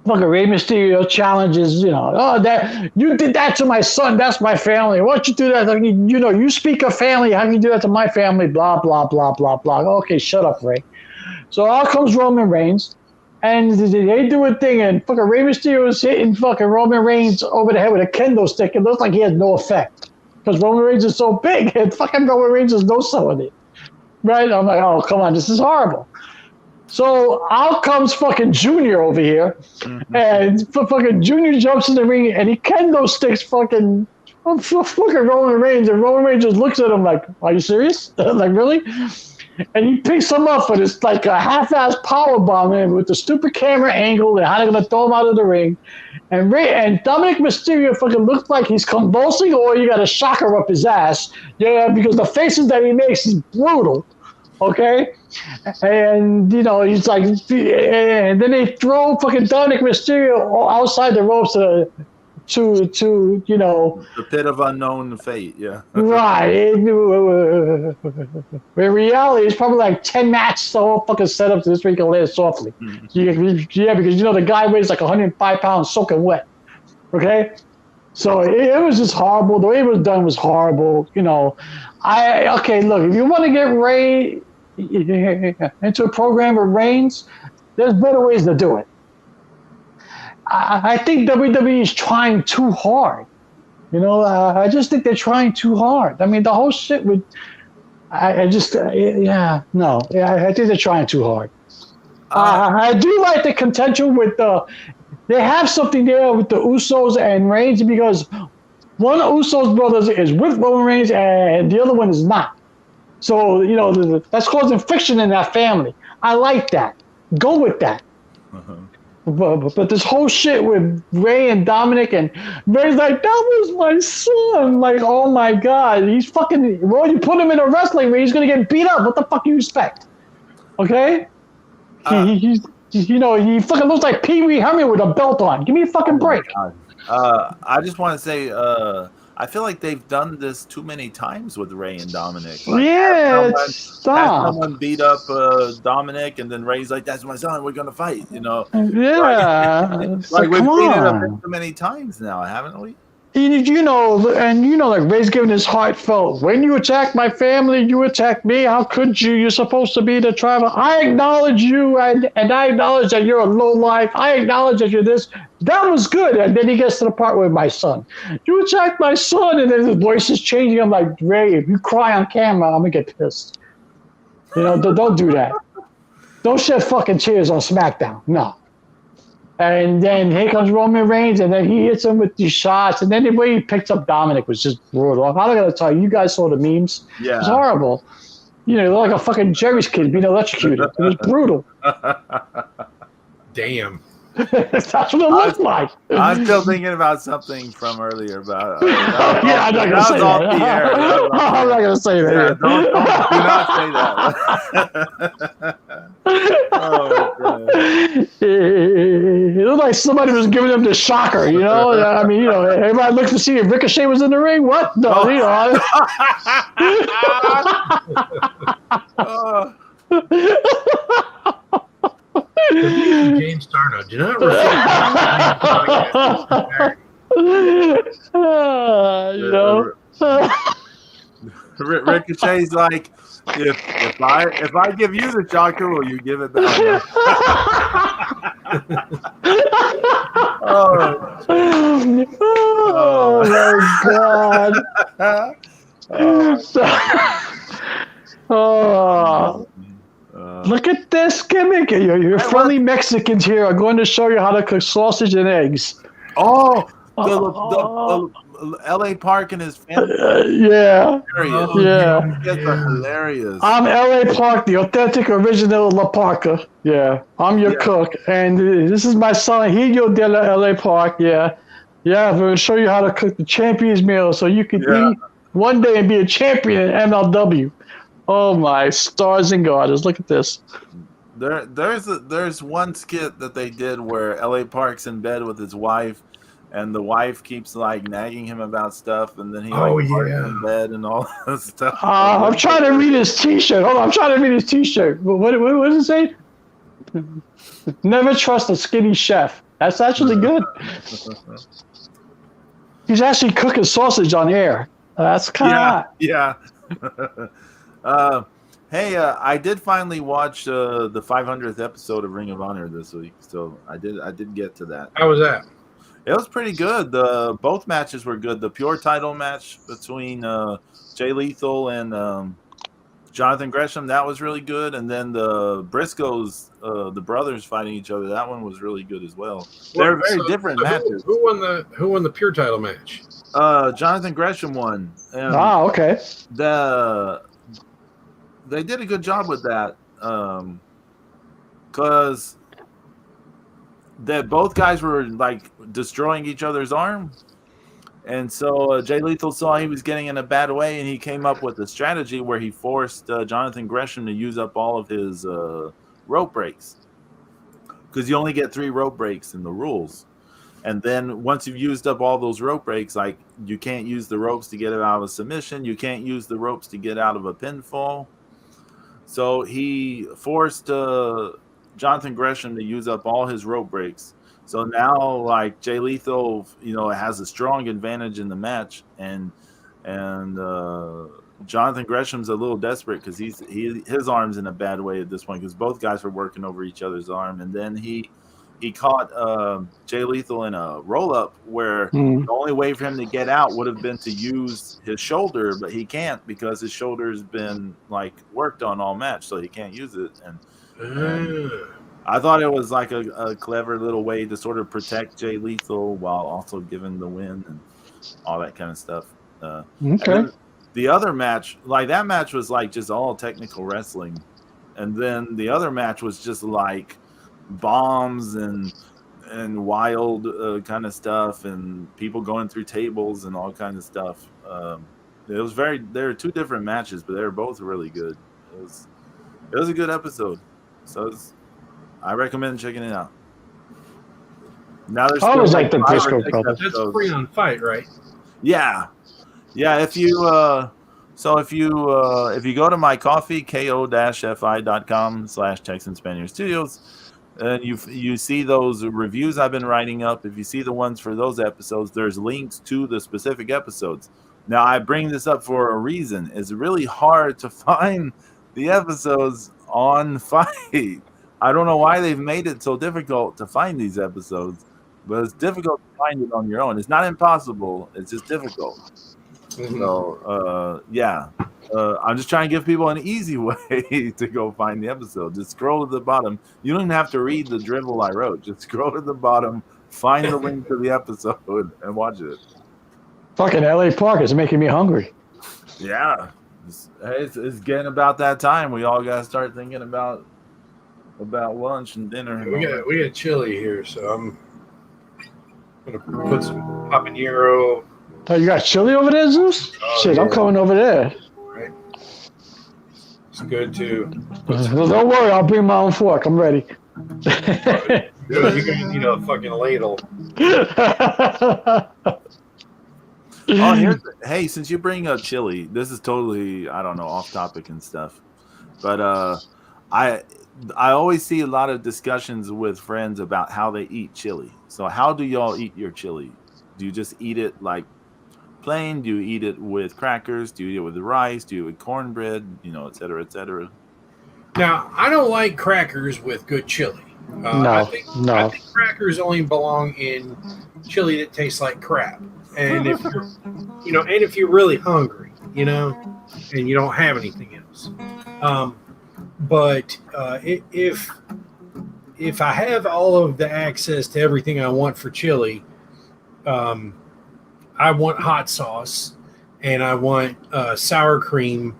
fucking Rey Mysterio challenges, that you did that to my son. That's my family. Why don't you do that? You speak of family. How can you do that to my family? Blah blah blah blah blah. Okay, shut up, Rey. So out comes Roman Reigns, and they do a thing, and fucking Rey Mysterio is hitting fucking Roman Reigns over the head with a kendo stick. It looks like he has no effect because Roman Reigns is so big, and fucking Roman Reigns has no selling it. Right? I'm like, oh, come on, this is horrible. So out comes fucking Junior over here, and fucking Junior jumps in the ring, and he kendo sticks fucking Roman Reigns, and Roman Reigns just looks at him like, are you serious? Like, really? And he picks him up, but it's like a half-ass powerbomb with the stupid camera angle and how they're going to throw him out of the ring. And Dominic Mysterio fucking looks like he's convulsing or you got a shocker up his ass. Yeah, because the faces that he makes is brutal. Okay? And, he's like, and then they throw fucking Dominic Mysterio outside the ropes to the pit of unknown fate, yeah. Right. In reality, it's probably like 10 matches the whole fucking setup to this week and lay it softly. Yeah, because the guy weighs like 105 pounds soaking wet. Okay? So it was just horrible. The way it was done was horrible. Look, if you want to get Rey into a program with Reigns, there's better ways to do it. I think WWE is trying too hard. I just think they're trying too hard. I mean, the whole shit with, I think they're trying too hard. I do like the contention with they have something there with the Usos and Reigns because one of Usos brothers is with Roman Reigns and the other one is not. So, that's causing friction in that family. I like that. Go with that. Uh-huh. But this whole shit with Rey and Dominic, and Rey's like, that was my son. Like, oh my God. He's fucking, well, you put him in a wrestling ring, he's going to get beat up. What the fuck do you expect? Okay? He fucking looks like Pee Wee Herman with a belt on. Give me a fucking break. I just want to say, I I feel like they've done this too many times with Ray and Dominic. Stop. Someone beat up Dominic, and then Ray's like, "That's my son. We're gonna fight." Yeah. Like we've come seen it a bit on. too many times now, haven't we? Like Ray's giving his heartfelt. When you attack my family, you attack me. How could you? You're supposed to be the tribal. I acknowledge you, and I acknowledge that you're a low life. I acknowledge that you're this. That was good. And then he gets to the part with my son. You attacked my son, and then his voice is changing. I'm like, Ray, if you cry on camera, I'm gonna get pissed. Don't do that. Don't shed fucking tears on SmackDown. No. And then here comes Roman Reigns, and then he hits him with these shots. And then the way he picked up Dominic was just brutal. I'm not going to tell you, you guys saw the memes. Yeah. It was horrible. Like a fucking Jerry's kid being electrocuted. It was brutal. Damn. That's what it looked like. I'm still thinking about something from earlier about. Yeah, I'm not going to say that. I'm not going to say that. Yeah, do not say that. Oh, God. It looked like somebody was giving him the shocker, I mean, everybody looked to see if Ricochet was in the ring. What? No, James Starno, do not refer Ricochet's like, if I give you the shocker, will you give it back? Oh my God. Look at this gimmick. Your friendly Mexicans here are going to show you how to cook sausage and eggs. The L.A. Park and his family. Yeah. It's hilarious. I'm L.A. Park, the authentic original La Parka. Yeah. I'm your cook. And this is my son, Hideo de la L.A. Park. Yeah. Yeah. We're going to show you how to cook the champion's meal so you can eat one day and be a champion in MLW. Oh, my stars and garters. Look at this. There's one skit that they did where L.A. Park's in bed with his wife, and the wife keeps like nagging him about stuff, and then he farts in bed and all that stuff. I'm trying to read his T-shirt. Hold on, I'm trying to read his T-shirt. What does it say? Never trust a skinny chef. That's actually good. He's actually cooking sausage on air. That's kind of hot. Yeah. Hey, I did finally watch the 500th episode of Ring of Honor this week, so I did get to that. How was that? It was pretty good. Both matches were good. The pure title match between Jay Lethal and Jonathan Gresham, that was really good. And then the Briscoes, the brothers fighting each other, that one was really good as well. They're very different matches. Who won the pure title match? Jonathan Gresham won. Okay. They did a good job with that, because that both guys were like destroying each other's arm, and so Jay Lethal saw he was getting in a bad way, and he came up with a strategy where he forced Jonathan Gresham to use up all of his rope breaks, because you only get 3 rope breaks in the rules. And then once you've used up all those rope breaks, like you can't use the ropes to get out of a submission, you can't use the ropes to get out of a pinfall. So he forced Jonathan Gresham to use up all his rope breaks. So now, like, Jay Lethal, has a strong advantage in the match, and Jonathan Gresham's a little desperate because his arm's in a bad way at this point because both guys were working over each other's arm, and then he caught Jay Lethal in a roll-up where the only way for him to get out would have been to use his shoulder, but he can't because his shoulder's been, like, worked on all match, so he can't use it. And I thought it was, like, a clever little way to sort of protect Jay Lethal while also giving the win and all that kind of stuff. Okay. The other match, like, that match was, like, just all technical wrestling. And then the other match was just, like, bombs and wild kind of stuff and people going through tables and all kinds of stuff. There were 2 different matches, but they were both really good. It was a good episode, so I recommend checking it out. Now there's I always like the Briscoe brothers. That's free on Fight, right? Yeah. Yeah, if you if you go to my coffee, ko-fi.com/Texan Spaniard Studios, and you see those reviews I've been writing up, if you see the ones for those episodes, there's links to the specific episodes. Now, I bring this up for a reason. It's really hard to find the episodes on Fight. I don't know why they've made it so difficult to find these episodes, but it's difficult to find it on your own. It's not impossible. It's just difficult. So, yeah. I'm just trying to give people an easy way to go find the episode. Just scroll to the bottom. You don't even have to read the drivel I wrote. Just scroll to the bottom, find the link to the episode, and watch it. Fucking LA Park is making me hungry. Yeah. It's getting about that time. We all got to start thinking about lunch and dinner. We got chili here, so I'm gonna put some habanero. Oh, you got chili over there, Zeus? Shit, yeah. I'm coming over there. Right. It's good too. Don't worry, I'll bring my own fork. I'm ready. You're gonna need a fucking ladle. Hey, since you bring up chili, this is totally, I don't know, off topic and stuff, but I always see a lot of discussions with friends about how they eat chili. So how do y'all eat your chili? Do you just eat it like plain? Do you eat it with crackers? Do you eat it with rice? Do you eat it with cornbread? Et cetera, et cetera. Now, I don't like crackers with good chili. I think crackers only belong in chili that tastes like crap. And if you're, if you're really hungry, and you don't have anything else. But if I have all of the access to everything I want for chili, I want hot sauce, and I want sour cream,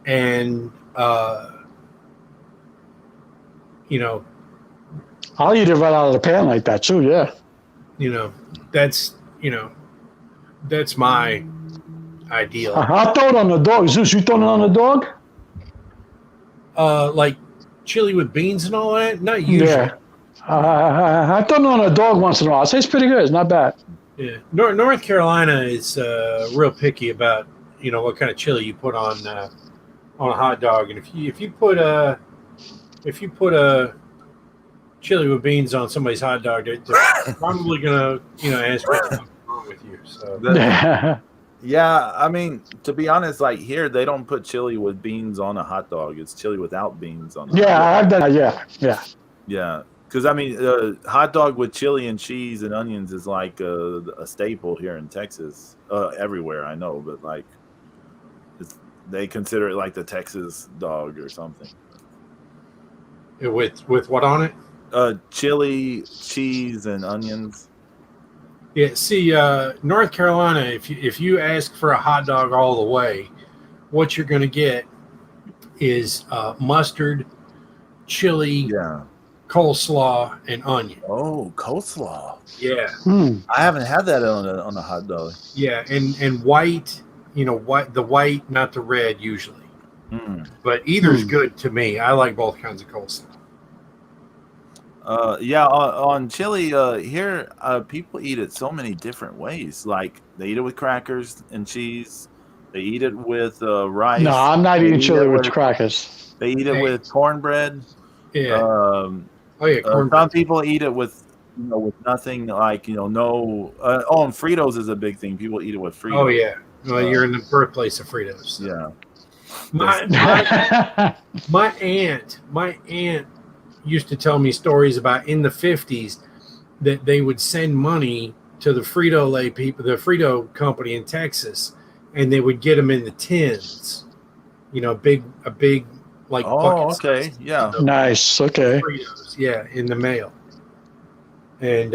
and I'll eat it right out of the pan like that too. Yeah. That's my ideal. I'll throw it on the dog. Zeus, you throwing it on the dog? Like chili with beans and all that? Not usually. Yeah. I throw it on a dog once in a while. I say it's pretty good. It's not bad. Yeah. North Carolina is real picky about what kind of chili you put on a hot dog, and if you put a chili with beans on somebody's hot dog, they're probably gonna ask what's wrong with you. So. Yeah, I mean, to be honest, like here, they don't put chili with beans on a hot dog. It's chili without beans on. I've done that. Yeah. Because I mean, hot dog with chili and cheese and onions is like a staple here in Texas. Everywhere I know, but like, they consider it like the Texas dog or something. With what on it? Chili, cheese, and onions. Yeah, see, North Carolina, if you ask for a hot dog all the way, what you're going to get is mustard, chili, coleslaw, and onion. Oh, coleslaw. Yeah. I haven't had that on a hot dog. Yeah, and white, the white, not the red usually. But either's good to me. I like both kinds of coleslaw. On chili here, people eat it so many different ways. Like they eat it with crackers and cheese. They eat it with rice. No, I'm not eating chili with crackers. They eat it with cornbread. Yeah. Cornbread. Some people eat it with with nothing. Like no. And Fritos is a big thing. People eat it with Fritos. Oh yeah. Well, you're in the birthplace of Fritos. So. Yeah. My aunt used to tell me stories about in the 50s that they would send money to the Frito-Lay people, the Frito company in Texas, and they would get them in the tins, a big like. Oh, okay, yeah, nice, okay. Fritos, in the mail. And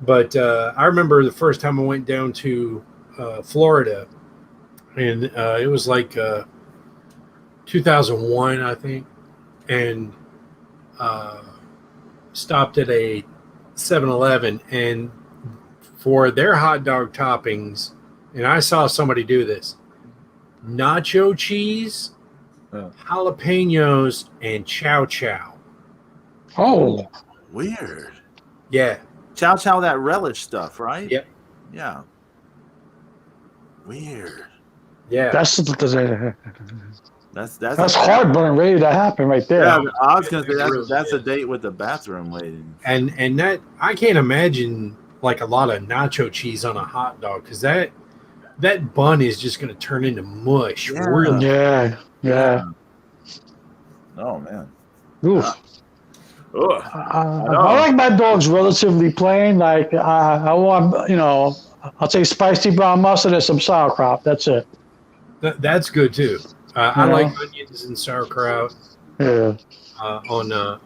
but I remember the first time I went down to Florida, and it was like 2001, I think, and stopped at a 7-Eleven, and for their hot dog toppings, and I saw somebody do this: nacho cheese, jalapenos, and chow chow. Oh, weird. Yeah, chow chow, that relish stuff, right? Yep. Yeah. Weird. Yeah. That's That's heartburn ready to happen right there. Yeah, I was gonna say Really that's a is. date with the bathroom waiting. And that I can't imagine like a lot of nacho cheese on a hot dog because that bun is just going to turn into mush. Yeah. Really. Yeah. Oh man. Oof. Ugh. I like my dogs relatively plain. Like I want, I'll take spicy brown mustard and some sauerkraut. That's it. That's good too. I like onions and sauerkraut. Yeah. On a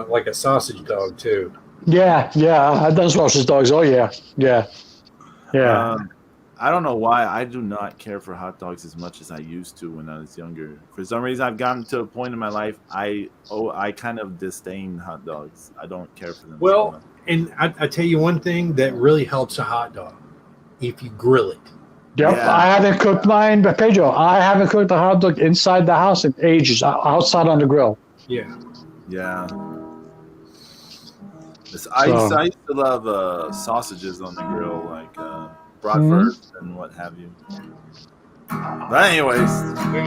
like a sausage dog too. Yeah. I've done sausage dogs. Oh yeah. I don't know why I do not care for hot dogs as much as I used to when I was younger. For some reason, I've gotten to a point in my life I kind of disdain hot dogs. I don't care for them. Well, so much. and I tell you one thing that really helps a hot dog if you grill it. Yep. Yeah. I haven't cooked mine, but Pedro, I haven't cooked a hot dog inside the house in ages. Outside on the grill. Yeah. I used to love sausages on the grill, like bratwurst and what have you. But anyways,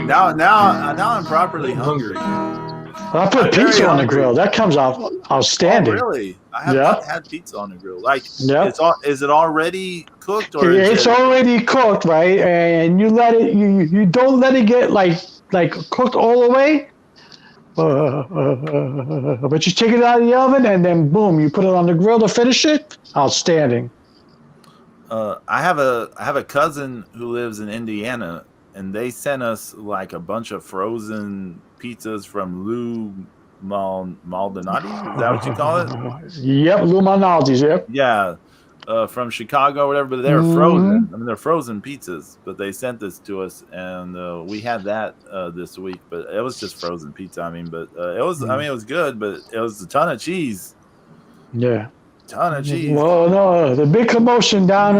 now I'm properly hungry. I put pizza on the grill. That comes out outstanding. Oh, really? I have not had pizza on the grill. Like, is it already cooked or it's already cooked, right? And you let it. You don't let it get like cooked all the way. But you take it out of the oven and then boom, you put it on the grill to finish it. Outstanding. I have a cousin who lives in Indiana, and they sent us like a bunch of frozen pizzas from Lou Maldonati. Is that what you call it? Yep, Lou Maldonati's. Yep. Yeah, from Chicago or whatever. But they were frozen. I mean, they're frozen pizzas. But they sent this to us, and we had that this week. But it was just frozen pizza. I mean, but it was. I mean, it was good, but it was a ton of cheese. Yeah. Ton of cheese. Well, no, the big commotion down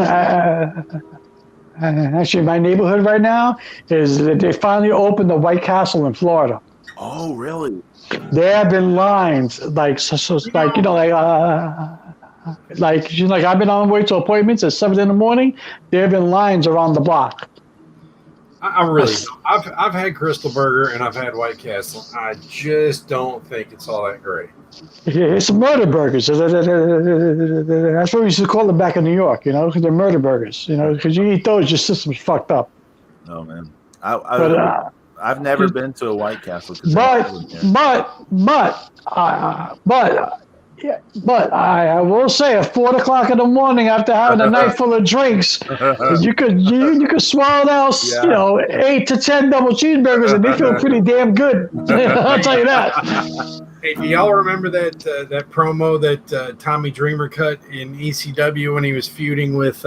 actually in my neighborhood right now is that they finally opened the White Castle in Florida. Oh, really? There have been lines like I've been on the way to appointments at 7 a.m. There have been lines around the block. I really don't. I've had Crystal Burger and I've had White Castle. I just don't think it's all that great. It's murder burgers. That's what we used to call them back in New York, because they're murder burgers, because you eat those, your system's fucked up. Oh, man. I've never been to a White Castle. But I will say at 4 o'clock in the morning after having a night full of drinks, you could swallow down, 8 to 10 double cheeseburgers and they feel pretty damn good. I'll tell you that. Hey, do y'all remember that promo that Tommy Dreamer cut in ECW when he was feuding with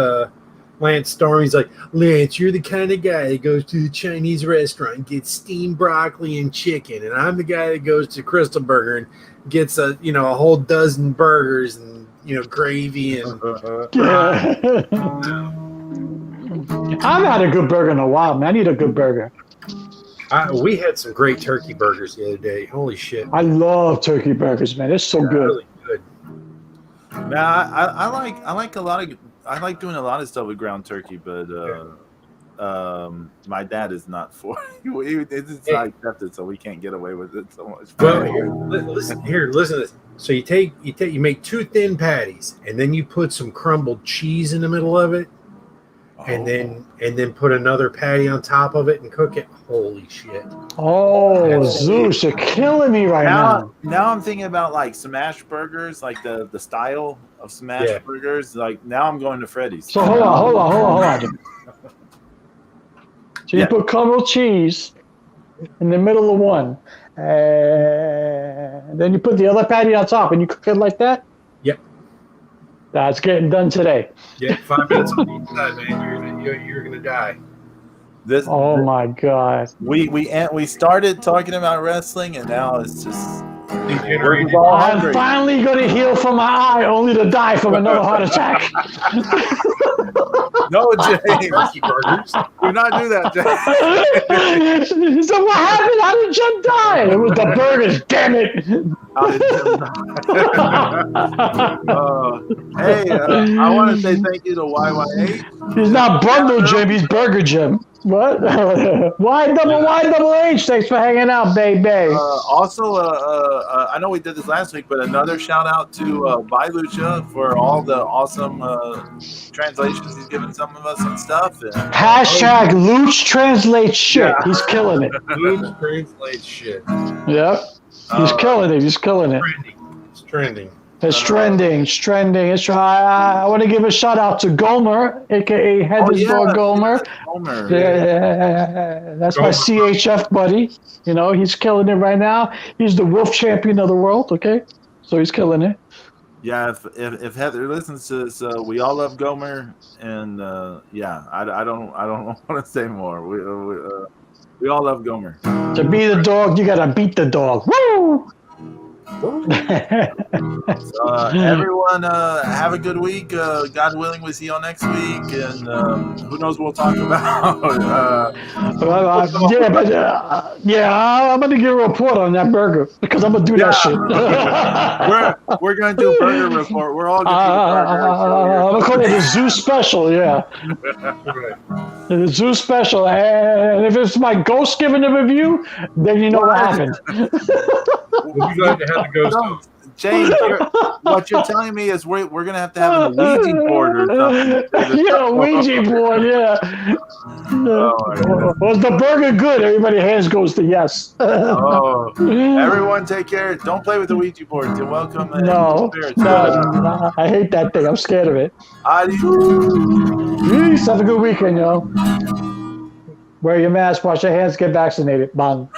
Lance Storm? He's like, Lance, you're the kind of guy that goes to the Chinese restaurant and gets steamed broccoli and chicken, and I'm the guy that goes to Crystal Burger and gets a whole dozen burgers and gravy and. I've had a good burger in a while, man. I need a good burger. We had some great turkey burgers the other day. Holy shit! I love turkey burgers, man. It's so good. Really good. Now I like doing a lot of stuff with ground turkey, but my dad is not for it. It's not accepted, so we can't get away with it so much. Well, listen to this. So you make 2 thin patties, and then you put some crumbled cheese in the middle of it, and then put another patty on top of it and cook it. Holy shit! Oh, Zeus, you're killing me right now. Now I'm thinking about like smash burgers, like the style of smash burgers. Like now I'm going to Freddy's. So hold on. So you put crumbled cheese in the middle of one, and then you put the other patty on top, and you cook it like that? Yep. That's getting done today. Yeah, 5 minutes on each side, man. You're gonna die. My God. We started talking about wrestling, and now it's just Degenerated. all I'm hungry. finally going to heal from my eye, only to die from another heart attack. No, James. Turkey burgers. Do not do that, James. So what happened? How did Jim die? It was the burgers, damn it. How did Jim hey, I want to say thank you to YYH. He's not Bundle Jim, he's Burger Jim. What? Y double H, thanks for hanging out, baby. Also, I know we did this last week, but another shout out to Bye Lucha for all the awesome translations he's given some of us and stuff. And, Hashtag Luch translates shit. Yeah. He's killing it. Luch translates shit. Yep. He's killing it. He's killing it. It's trending. It's trending. It's trending. I want to give a shout out to Gomer, aka Headless Door Gomer. Gomer. Yeah, that's my CHF buddy. You know, he's killing it right now. He's the Wolf Champion of the world. Okay, so he's killing it. Yeah, if Heather listens to this, we all love Gomer, and I don't want to say more. We all love Gomer. To be the dog, you gotta beat the dog. Woo! Everyone, have a good week. God willing, we'll see you all next week, and who knows what we'll talk about. I'm gonna get a report on that burger because I'm gonna do that shit. we're gonna do a burger report. We're all gonna do I'm gonna call it the Zoo Special. Yeah, the Zoo Special. And if it's my ghost giving a review, then you know what happened. We'll be glad to have the ghost. James, what you're telling me is we're gonna have to have a Ouija board or something. Yeah, Ouija board. Yeah. Was the burger good? Everybody hands goes to yes. Everyone, take care. Don't play with the Ouija board. You're welcome. No, I hate that thing. I'm scared of it. Peace. Have a good weekend, yo. Wear your mask. Wash your hands. Get vaccinated. Bang.